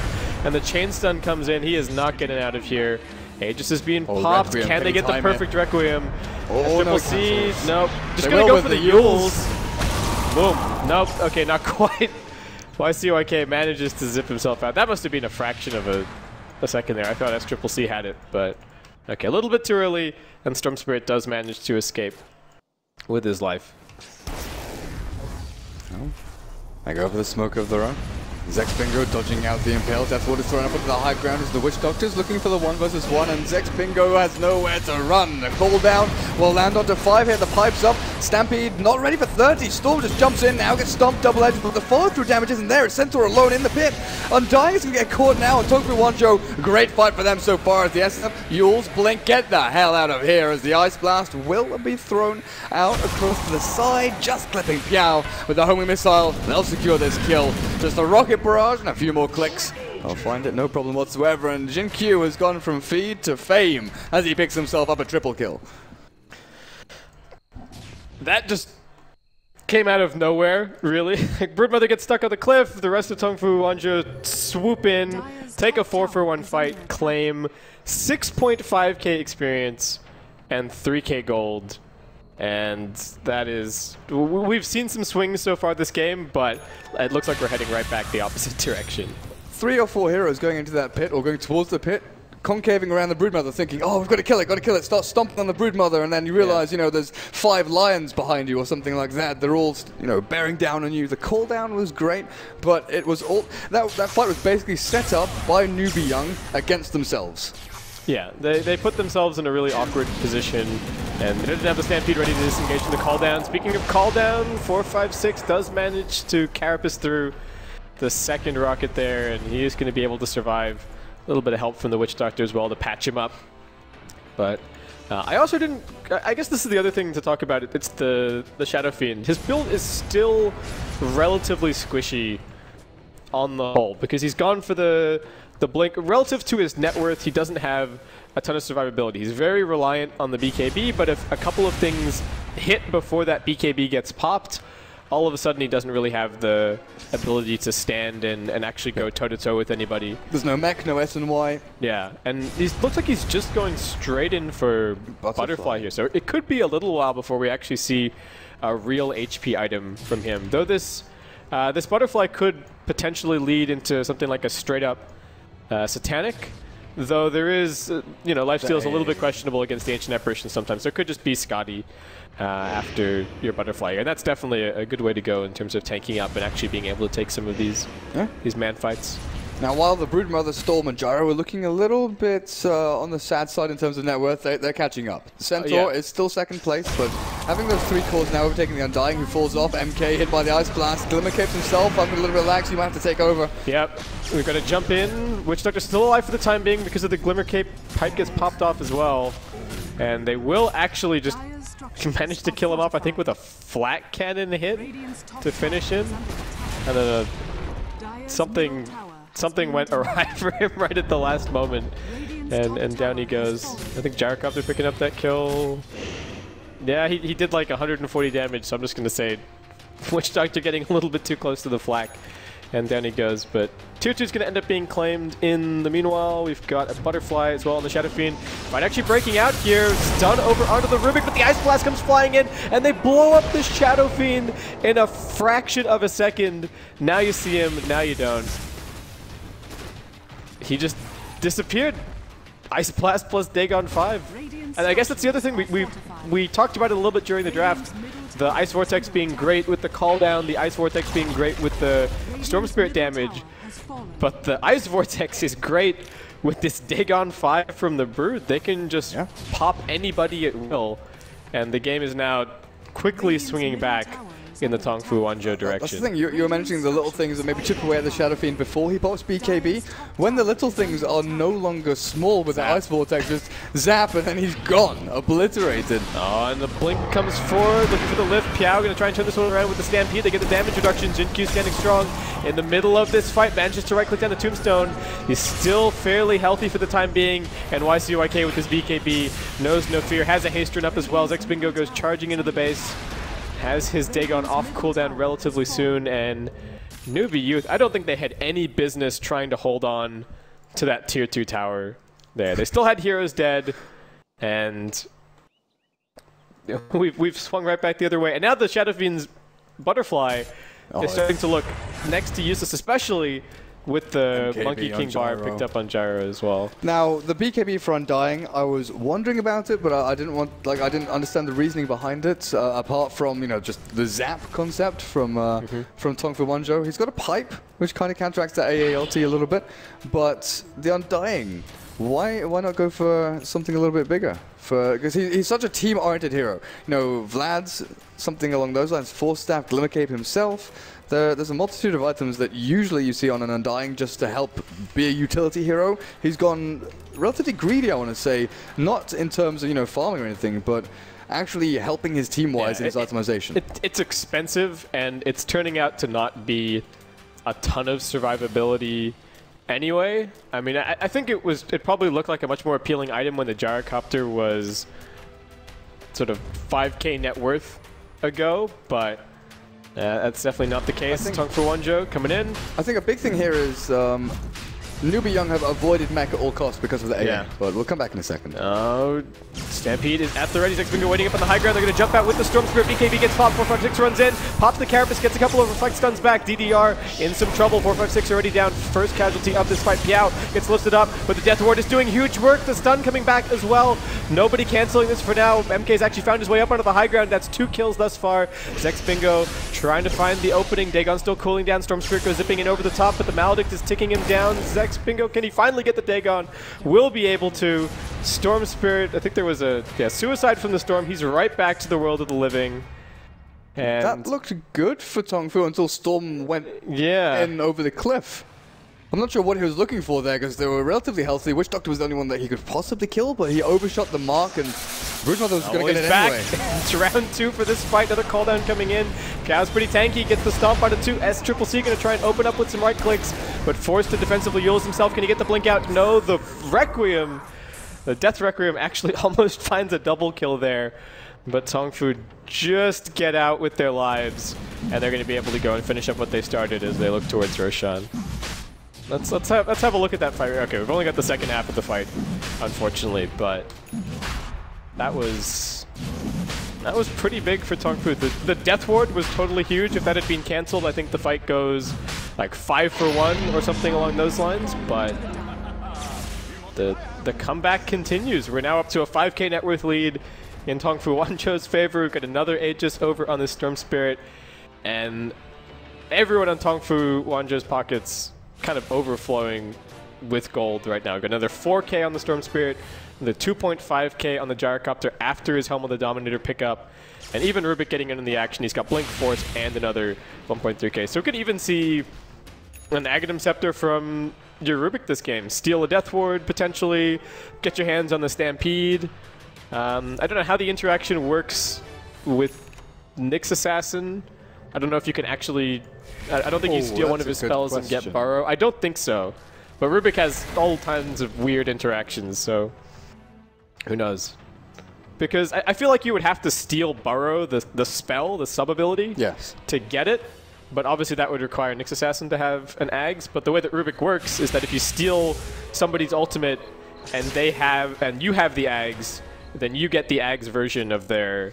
Speaker 2: and the chain stun comes in. He is not getting out of here. Aegis is being popped.
Speaker 1: Requiem,
Speaker 2: can they get the perfect Requiem?
Speaker 1: Oh,
Speaker 2: Triple C, nope. Just gonna go for the Yules. Boom. Nope. Okay, not quite. YCYK manages to zip himself out. That must have been a fraction of a second there. I thought SCCC had it, but okay, a little bit too early, and Storm Spirit does manage to escape with his life.
Speaker 1: Oh. I go for the smoke of their own. Xbingo dodging out the Impale. Death Ward is thrown up into the high ground as the Witch Doctor's looking for the 1v1, and Xbingo has nowhere to run. The cooldown will land onto 5 here. The pipe's up. Stampede not ready for 30. Storm just jumps in now, gets stomped double edged, but the follow-through damage isn't there. It's Centaur alone in the pit. Undying is going to get caught now, and TongFu WZ, great fight for them so far as the SF. Yules blink, get the hell out of here as the Ice Blast will be thrown out across to the side, just clipping Piao with the homing missile. They'll secure this kill. Just a rocket barrage and a few more clicks. I'll find it no problem whatsoever, and JinQ has gone from feed to fame as he picks himself up a triple kill. That just came out of nowhere, really. Broodmother gets stuck on the cliff, the rest of TongFu WZ swoop in, take a 4-for-1 fight, claim 6.5k experience and 3k gold. And that is, we've seen some swings so far this game, but it looks like we're heading right back the opposite direction. 3 or 4 heroes going into that pit, or going towards the pit, concaving around the Broodmother, thinking, oh, we've got to kill it, start stomping on the Broodmother, and then you realize, there's 5 lions behind you or something like that. They're all, bearing down on you. The cooldown was great, but it was all, that fight was basically set up by NewBee Young against themselves.
Speaker 2: Yeah, they put themselves in a really awkward position, and they didn't have the Stampede ready to disengage from the call down. Speaking of call down, 456 does manage to carapace through the second rocket there, and he is going to be able to survive. A little bit of help from the Witch Doctor as well to patch him up. But I also didn't, I guess this is the other thing to talk about. It's the Shadow Fiend. His build is still relatively squishy on the whole, because he's gone for the blink. Relative to his net worth, he doesn't have a ton of survivability. He's very reliant on the BKB, but if a couple of things hit before that BKB gets popped, all of a sudden he doesn't really have the ability to stand and actually go toe-to-toe with anybody.
Speaker 1: There's no mech, no SNY.
Speaker 2: Yeah, and he looks like he's just going straight in for Butterfly here, so it could be a little while before we actually see a real HP item from him. Though this Butterfly could potentially lead into something like a straight-up Satanic, though there is, lifesteal is a little bit questionable against the Ancient Apparition sometimes. So it could just be Scotty after your Butterfly here. And that's definitely a good way to go in terms of tanking up and actually being able to take some of these man fights.
Speaker 1: Now, while the Broodmother, Storm, and Gyro are looking a little bit on the sad side in terms of net worth, they're catching up. Centaur is still second place, but Having those 3 cores now overtaking the Undying, who falls off. MK hit by the Ice Blast. Glimmer Capes himself under a little bit of lag, so you might have to take over.
Speaker 2: Yep, we've got to jump in. Witch Doctor's still alive for the time being because of the Glimmer Cape. Pipe gets popped off as well. And they will actually just manage to kill him off, I think, with a flat cannon hit to finish him. And then something went awry for him right at the last moment. And down he goes. I think Gyrocopter picking up that kill. Yeah, he did like 140 damage, so I'm just going to say Witch Doctor getting a little bit too close to the flak. And down he goes, but Tier 2 is going to end up being claimed in the meanwhile. We've got a Butterfly as well on the Shadow Fiend. Fight actually breaking out here. Stun over onto the Rubik, but the Ice Blast comes flying in, and they blow up the Shadow Fiend in a fraction of a second. Now you see him, now you don't. He just disappeared. Ice Blast plus Dagon 5. And I guess that's the other thing. We talked about it a little bit during the draft. The Ice Vortex being great with the call down, the Ice Vortex being great with the Storm Spirit damage. But the Ice Vortex is great with this Dagon 5 from the Brood. They can just pop anybody at will. And the game is now quickly swinging back in the TongFu WZ direction.
Speaker 1: That's the thing, you were mentioning the little things that maybe chip away at the Shadow Fiend before he pops BKB. When the little things are no longer small with the Ice Vortex, just zap and then he's gone, obliterated.
Speaker 2: Oh, and the Blink comes forward, looking for the lift. Piao gonna try and turn this one around with the Stampede. They get the damage reduction. Jin-Q standing strong in the middle of this fight, manages to right-click down the Tombstone. He's still fairly healthy for the time being, and YCYK with his BKB knows no fear, has a haste run up as well. Zexbingo goes charging into the base. Has his Dagon off cooldown relatively soon, and NewBee Youth, I don't think they had any business trying to hold on to that Tier 2 tower there. They still had heroes dead, and we've swung right back the other way. And now the Shadow Fiend's Butterfly is starting to look next to useless, especially with the
Speaker 1: MKB
Speaker 2: Monkey King bar picked up on Gyro as well.
Speaker 1: Now, the BKB for Undying, I was wondering about it, but I didn't understand the reasoning behind it, apart from, just the zap concept from TongFu WZ. He's got a pipe, which kind of counteracts that AALT a little bit, but the Undying, why not go for something a little bit bigger? Because he's such a team-oriented hero. Vlad's something along those lines, Force Staff, Glimmer Cape himself. There's a multitude of items that usually you see on an Undying just to help be a utility hero. He's gone relatively greedy, I want to say, not in terms of farming or anything, but actually helping his team-wise in his itemization.
Speaker 2: It's expensive, and it's turning out to not be a ton of survivability anyway. I mean, I think it probably looked like a much more appealing item when the Gyrocopter was sort of 5k net worth ago, but that's definitely not the case. TongFu WZ coming in.
Speaker 1: I think a big thing here is NewBee Young have avoided mech at all costs because of the AA, but we'll come back in a second.
Speaker 2: Oh, Stampede is at the ready. Zexbingo waiting up on the high ground. They're going to jump out with the Storm Spirit. BKB gets popped. 456 runs in. Pops the Carapace, gets a couple of reflect stuns back. DDR in some trouble. 456 already down. First casualty of this fight. Piao gets lifted up, but the Death Ward is doing huge work. The stun coming back as well. Nobody canceling this for now. MK's actually found his way up onto the high ground. That's 2 kills thus far. Zexbingo trying to find the opening. Dagon still cooling down. Storm Spirit goes zipping in over the top, but the Maledict is ticking him down. Zexbingo, can he finally get the Dagon? Will be able to. Storm Spirit, I think there was a suicide from the Storm. He's right back to the world of the living. And
Speaker 1: that looked good for TongFu until Storm went in over the cliff. I'm not sure what he was looking for there because they were relatively healthy. Witch Doctor was the only one that he could possibly kill, but he overshot the mark and Broodmother was going to get it anyway.
Speaker 2: It's round 2 for this fight. Another call down coming in. Piao's pretty tanky. Gets the stomp out of 2. SCCC going to try and open up with some right clicks, but forced to defensively Yules himself. Can he get the blink out? No, the Requiem. The Death Requiem actually almost finds a double kill there, but TongFu just get out with their lives, and they're going to be able to go and finish up what they started as they look towards Roshan. Let's have a look at that fight. Okay, we've only got the second half of the fight, unfortunately, but that was pretty big for TongFu. The Death Ward was totally huge. If that had been cancelled, I think the fight goes like 5 for 1 or something along those lines, but the comeback continues. We're now up to a 5k net worth lead in TongFu WZ's favor. We've got another Aegis over on the Storm Spirit, and everyone on TongFu WZ's pockets kind of overflowing with gold right now. We've got another 4k on the Storm Spirit, the 2.5k on the Gyrocopter after his Helm of the Dominator pickup. And even Rubik getting in the action. He's got Blink Force and another 1.3k. So we could even see an Aghanim Scepter from your Rubik this game. Steal a Death Ward, potentially. Get your hands on the Stampede. I don't know how the interaction works with Nyx Assassin. I don't know if you can actually... I don't think you steal one of his spells and get Burrow. I don't think so. But Rubik has all kinds of weird interactions, so who knows? Because I feel like you would have to steal Burrow, the spell, the sub-ability,
Speaker 1: yes,
Speaker 2: to get it. But obviously that would require Nyx Assassin to have an Ags. But the way that Rubik works is that if you steal somebody's ultimate and you have the Ags, then you get the Ags version of their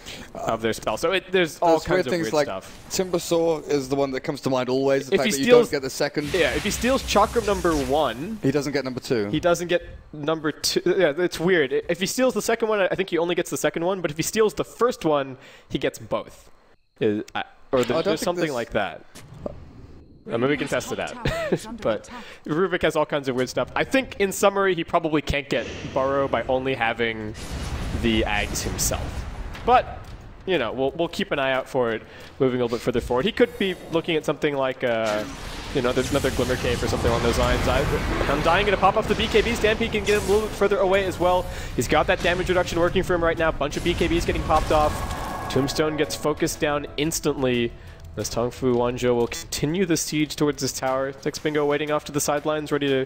Speaker 2: spell. So there's all kinds of weird
Speaker 1: like
Speaker 2: stuff.
Speaker 1: Timbersaw is the one that comes to mind always. The
Speaker 2: If
Speaker 1: fact
Speaker 2: he
Speaker 1: that you
Speaker 2: steals-
Speaker 1: don't get the second,
Speaker 2: Yeah, if he steals Chakram number 1,
Speaker 1: he doesn't get number 2.
Speaker 2: he doesn't get number 2. Yeah, it's weird. If he steals the second one, I think he only gets the second one. But if he steals the first one, he gets both. There's something like that. Maybe we can test it out. But Rubik has all kinds of weird stuff. I think, in summary, he probably can't get Burrow by only having the Ags himself. But, you know, we'll keep an eye out for it moving a little bit further forward. He could be looking at something like, you know, another Glimmer Cave or something along those lines. I'm dying to pop off the BKB. Stampede can get him a little bit further away as well. He's got that damage reduction working for him right now. Bunch of BKBs getting popped off. Tombstone gets focused down instantly. As TongFu WZ will continue the siege towards this tower. Xpingo waiting off to the sidelines, ready to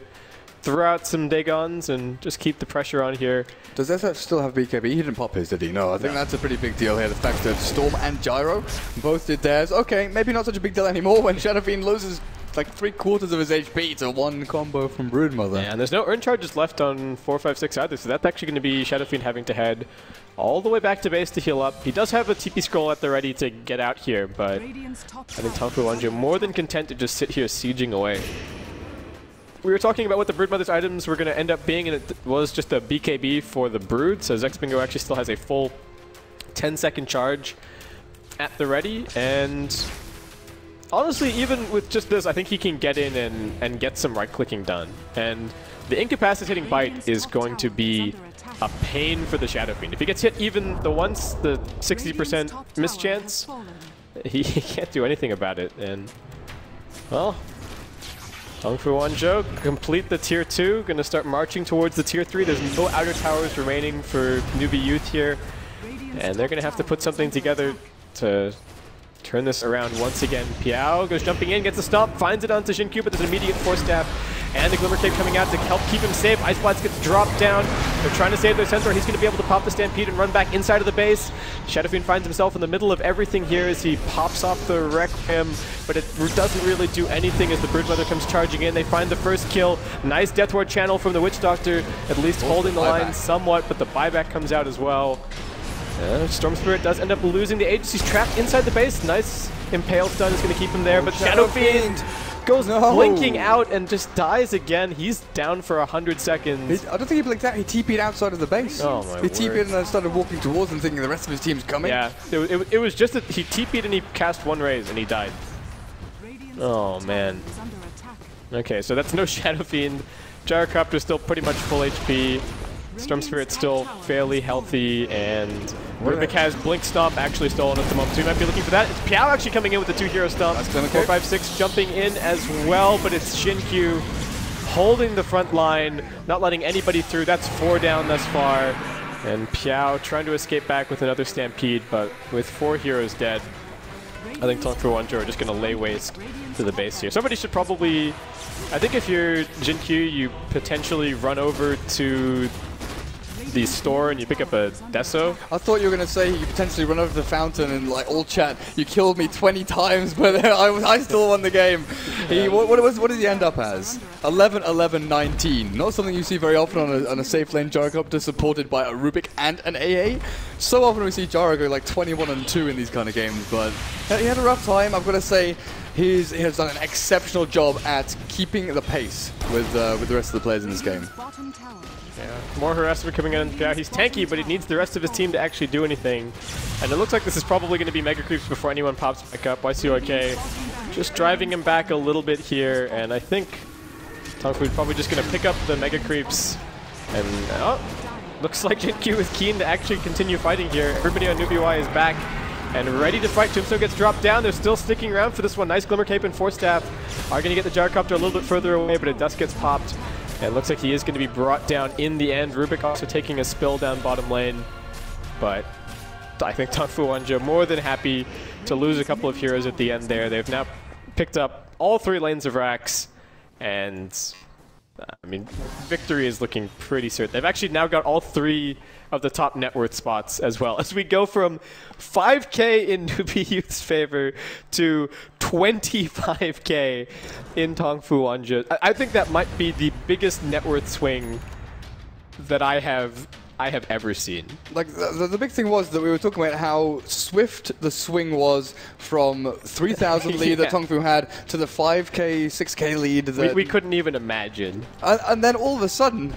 Speaker 2: throw out some Dagons and just keep the pressure on here.
Speaker 1: Does SF still have BKB? He didn't pop his, did he? No, I think that's a pretty big deal here. The fact that Storm and Gyro both did theirs. Okay, maybe not such a big deal anymore when Shadowfiend loses like 3/4 of his HP to one combo from Broodmother.
Speaker 2: Yeah, and there's no urn charges left on 4, 5, 6 either, so that's actually going to be Shadowfiend having to head all the way back to base to heal up. He does have a TP scroll at the ready to get out here, but I think TongFu WZ more than content to just sit here sieging away. We were talking about what the Broodmother's items were going to end up being, and it was just a BKB for the Brood, so Xpingo actually still has a full 10-second charge at the ready, and honestly, even with just this, I think he can get in and get some right-clicking done. And the incapacitating bite is going to be a pain for the Shadowfiend. If he gets hit even the once, the 60% mischance, he can't do anything about it. And, well, TongFu WZ complete the tier 2, gonna start marching towards the tier 3. There's no outer towers remaining for NewBee Youth here, and they're gonna have to put something together to turn this around once again. Piao goes jumping in, gets a stomp, finds it onto Xingqiu, but there's an immediate Force Staff and the Glimmer Cave coming out to help keep him safe. Ice Blast gets dropped down. They're trying to save their Centaur. He's going to be able to pop the Stampede and run back inside of the base. Shadowfiend finds himself in the middle of everything here as he pops off the Requiem, but it doesn't really do anything as the Broodmother comes charging in. They find the first kill. Nice Death Ward channel from the Witch Doctor, at least holding the line somewhat, but the buyback comes out as well. Storm Spirit does end up losing the Aegis. He's trapped inside the base. Nice Impale stun is going to keep him there, but Shadowfiend goes blinking out and just dies again. He's down for 100 seconds.
Speaker 1: I don't think he blinked out. He TP'd outside of the base.
Speaker 2: Oh my
Speaker 1: He TP'd and then started walking towards them, thinking the rest of his team's coming.
Speaker 2: Yeah, it was just that he TP'd and he cast one raise and he died. Oh man. Okay, so that's no Shadowfiend. Gyrocopter still pretty much full HP. Storm Spirit still fairly healthy, and Rubik has Blink Stomp actually stolen at the moment, so we might be looking for that. It's Piao actually coming in with the 2-hero stomp. 4, 5, 6 jumping in as well, but it's Xingqiu holding the front line, not letting anybody through. That's 4 down thus far, and Piao trying to escape back with another Stampede, but with 4 heroes dead, I think TongFu WZ are just going to lay waste to the base here. Somebody should probably, I think if you're Xingqiu, you potentially run over to the store and you pick up a Deso.
Speaker 1: I thought you were going to say you potentially run over the fountain and like all chat, you killed me 20 times, but I still won the game. What did he end up as? 11, 11, 19. Not something you see very often on a safe lane Gyrocopter supported by a Rubik and an AA. So often we see Gyro go like 21 and 2 in these kind of games, but he had a rough time. I've got to say he has done an exceptional job at keeping the pace with the rest of the players in this game.
Speaker 2: Yeah, more harassment coming in. Yeah, he's tanky, but he needs the rest of his team to actually do anything. And it looks like this is probably going to be Mega Creeps before anyone pops back up. YCOK just driving him back a little bit here, and I think TongFu is probably just going to pick up the Mega Creeps. And looks like Jin-Q is keen to actually continue fighting here. Everybody on NewBee Y is back and ready to fight. Tombstone gets dropped down. They're still sticking around for this one. Nice Glimmer Cape and Force Staff are going to get the Gyrocopter a little bit further away, but a Dust gets popped. And it looks like he is going to be brought down in the end. Rubik also taking a spill down bottom lane. But I think TongFu WZ more than happy to lose a couple of heroes at the end there. They've now picked up all 3 lanes of Rax, and I mean, victory is looking pretty certain. They've actually now got all 3 of the top net worth spots as well. As we go from 5K in NewBee Youth's favor to 25K in TongFu WZ. I think that might be the biggest net worth swing that I have ever seen. Like,
Speaker 1: the big thing was that we were talking about how swift the swing was from 3,000 lead that TongFu had to the 5K, 6K lead. That
Speaker 2: we couldn't even imagine.
Speaker 1: And then all of a sudden,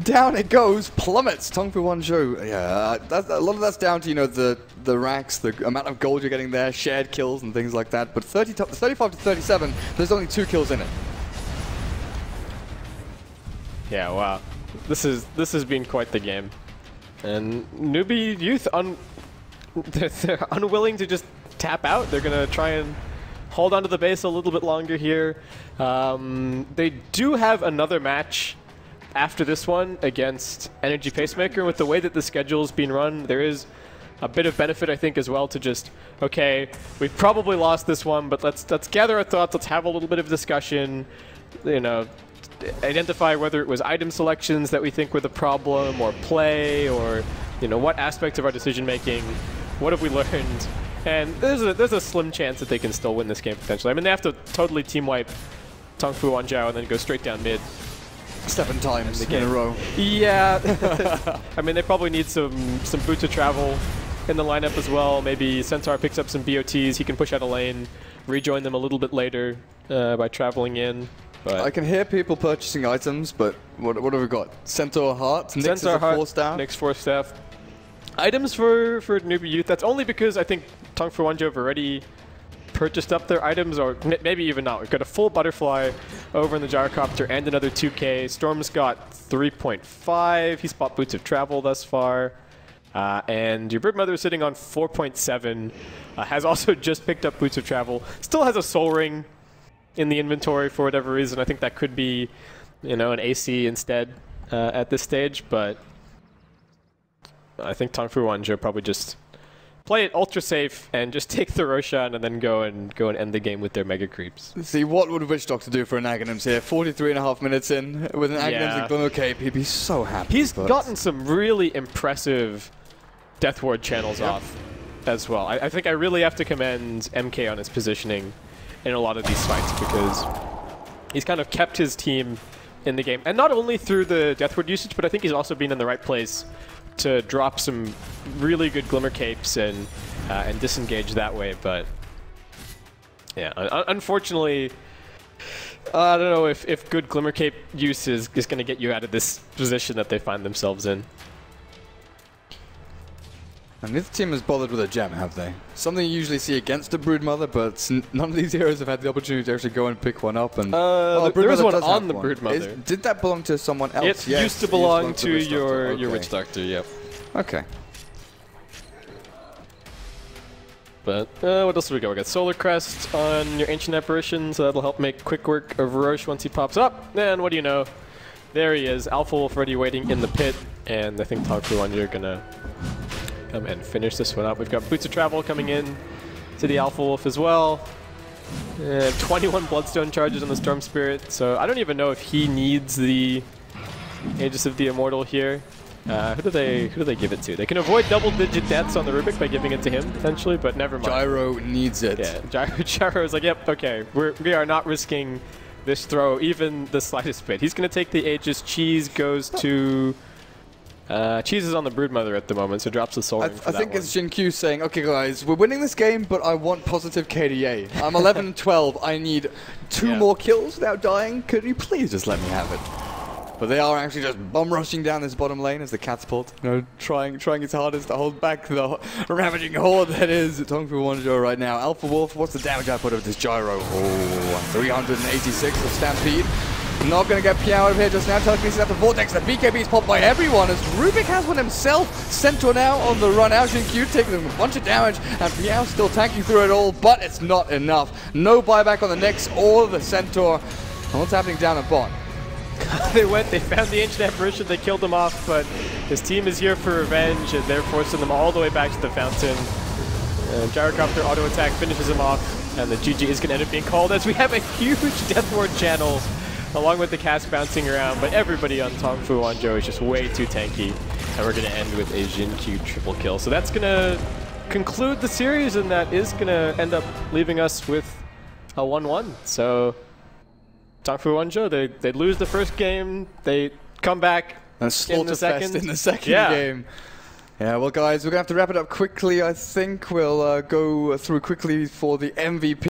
Speaker 1: down it goes, plummets, TongFu WZ. Yeah, a lot of that's down to, you know, the racks, the amount of gold you're getting there, shared kills and things like that. But 35 to 37, there's only 2 kills in it.
Speaker 2: Yeah, wow. This has been quite the game. And NewBee Youth, they're unwilling to just tap out. They're going to try and hold onto the base a little bit longer here. They do have another match after this one against Energy Pacemaker. With the way that the schedule's been run, there is a bit of benefit, I think, as well to just, okay, we've probably lost this one, but let's gather our thoughts, let's have a little bit of discussion, you know, identify whether it was item selections that we think were the problem, or play, or, you know, what aspects of our decision making, what have we learned. And there's a slim chance that they can still win this game potentially. I mean, they have to totally team wipe TongFu WZ and then go straight down mid
Speaker 1: 7 times in a row.
Speaker 2: Yeah. I mean, they probably need some boots of travel in the lineup as well. Maybe Centaur picks up some BOTs. He can push out a lane, rejoin them a little bit later by traveling in. But
Speaker 1: I can hear people purchasing items, but what have we got? Centaur Heart, Nyx
Speaker 2: Centaur Heart,
Speaker 1: Force Staff.
Speaker 2: Nyx Force Staff. Items for NewBee Youth. That's only because I think TongFu WZ have already purchased up their items, or maybe even not. We've got a full Butterfly over in the Gyrocopter and another 2K. Storm's got 3.5. He's bought Boots of Travel thus far. And your Broodmother is sitting on 4.7. Has also just picked up Boots of Travel. Still has a Soul Ring in the inventory for whatever reason. I think that could be, you know, an AC instead at this stage, but I think TongFu WZ probably just play it ultra safe and just take the Roshan and then go and end the game with their Mega Creeps.
Speaker 1: See, what would Witch Doctor do for an Aghanims here? 43.5 minutes in with an Aghanims and Glimmer Cape, he'd be so happy.
Speaker 2: He's gotten some really impressive Death Ward channels off as well. I think I really have to commend MK on his positioning in a lot of these fights, because he's kind of kept his team in the game. And not only through the Death Ward usage, but I think he's also been in the right place to drop some really good Glimmer Capes and disengage that way. But yeah, unfortunately, I don't know if good Glimmer Cape use is going to get you out of this position that they find themselves in.
Speaker 1: And this team has bothered with a gem, have they? Something you usually see against a Broodmother, but none of these heroes have had the opportunity to actually go and pick one up. And
Speaker 2: there is one on the Broodmother.
Speaker 1: Did that belong to someone else?
Speaker 2: It used to belong to your Witch Doctor, yep.
Speaker 1: Okay.
Speaker 2: But what else do we got? We got Solar Crest on your Ancient Apparition, so that'll help make quick work of Roche once he pops up. And what do you know? There he is, Alpha Wolf already waiting in the pit, and I think TongFu WZ are gonna come and finish this one up. We've got Boots of Travel coming in to the Alpha Wolf as well. 21 Bloodstone charges on the Storm Spirit, so I don't even know if he needs the Aegis of the Immortal here. Who do they give it to? They can avoid double-digit deaths on the Rubik by giving it to him, potentially, but never mind.
Speaker 1: Gyro needs it.
Speaker 2: Yeah, Gyro's like, yep, okay, we are not risking this throw, even the slightest bit. He's going to take the Aegis. Cheese goes to... Cheese is on the Broodmother at the moment, so drops the Soul Ring for
Speaker 1: I think it's Jin-Q saying, okay guys, we're winning this game, but I want positive KDA. I'm 11-12, I need 2 more kills without dying. Could you please just let me have it? But they are actually just bum-rushing down this bottom lane as the Catapult, you know, trying its hardest to hold back the ravaging horde that is TongFu WZ right now. Alpha Wolf, what's the damage output of this Gyro? Oh, 386 of Stampede. Not going to get Piao out of here just now. Telekinesis at the Vortex. The BKB is popped by everyone as Rubik has one himself. Centaur now on the run out. Q taking a bunch of damage and Piao still tanking through it all, but it's not enough. No buyback on the Nyx or the Centaur. And what's happening down at bot?
Speaker 2: They found the Ancient Apparition, they killed him off, but his team is here for revenge, and they're forcing them all the way back to the fountain. Gyrocopter auto attack finishes him off, and the GG is going to end up being called as we have a huge Death Ward channel, along with the cast bouncing around, but everybody on TongFu WZ is just way too tanky, and we're going to end with a Jin-Q triple kill. So that's going to conclude the series, and that is going to end up leaving us with a 1-1. So TongFu WZ, they lose the first game, they come back
Speaker 1: and
Speaker 2: in the second
Speaker 1: game. Yeah, well guys, we're going to have to wrap it up quickly. I think we'll go through quickly for the MVP.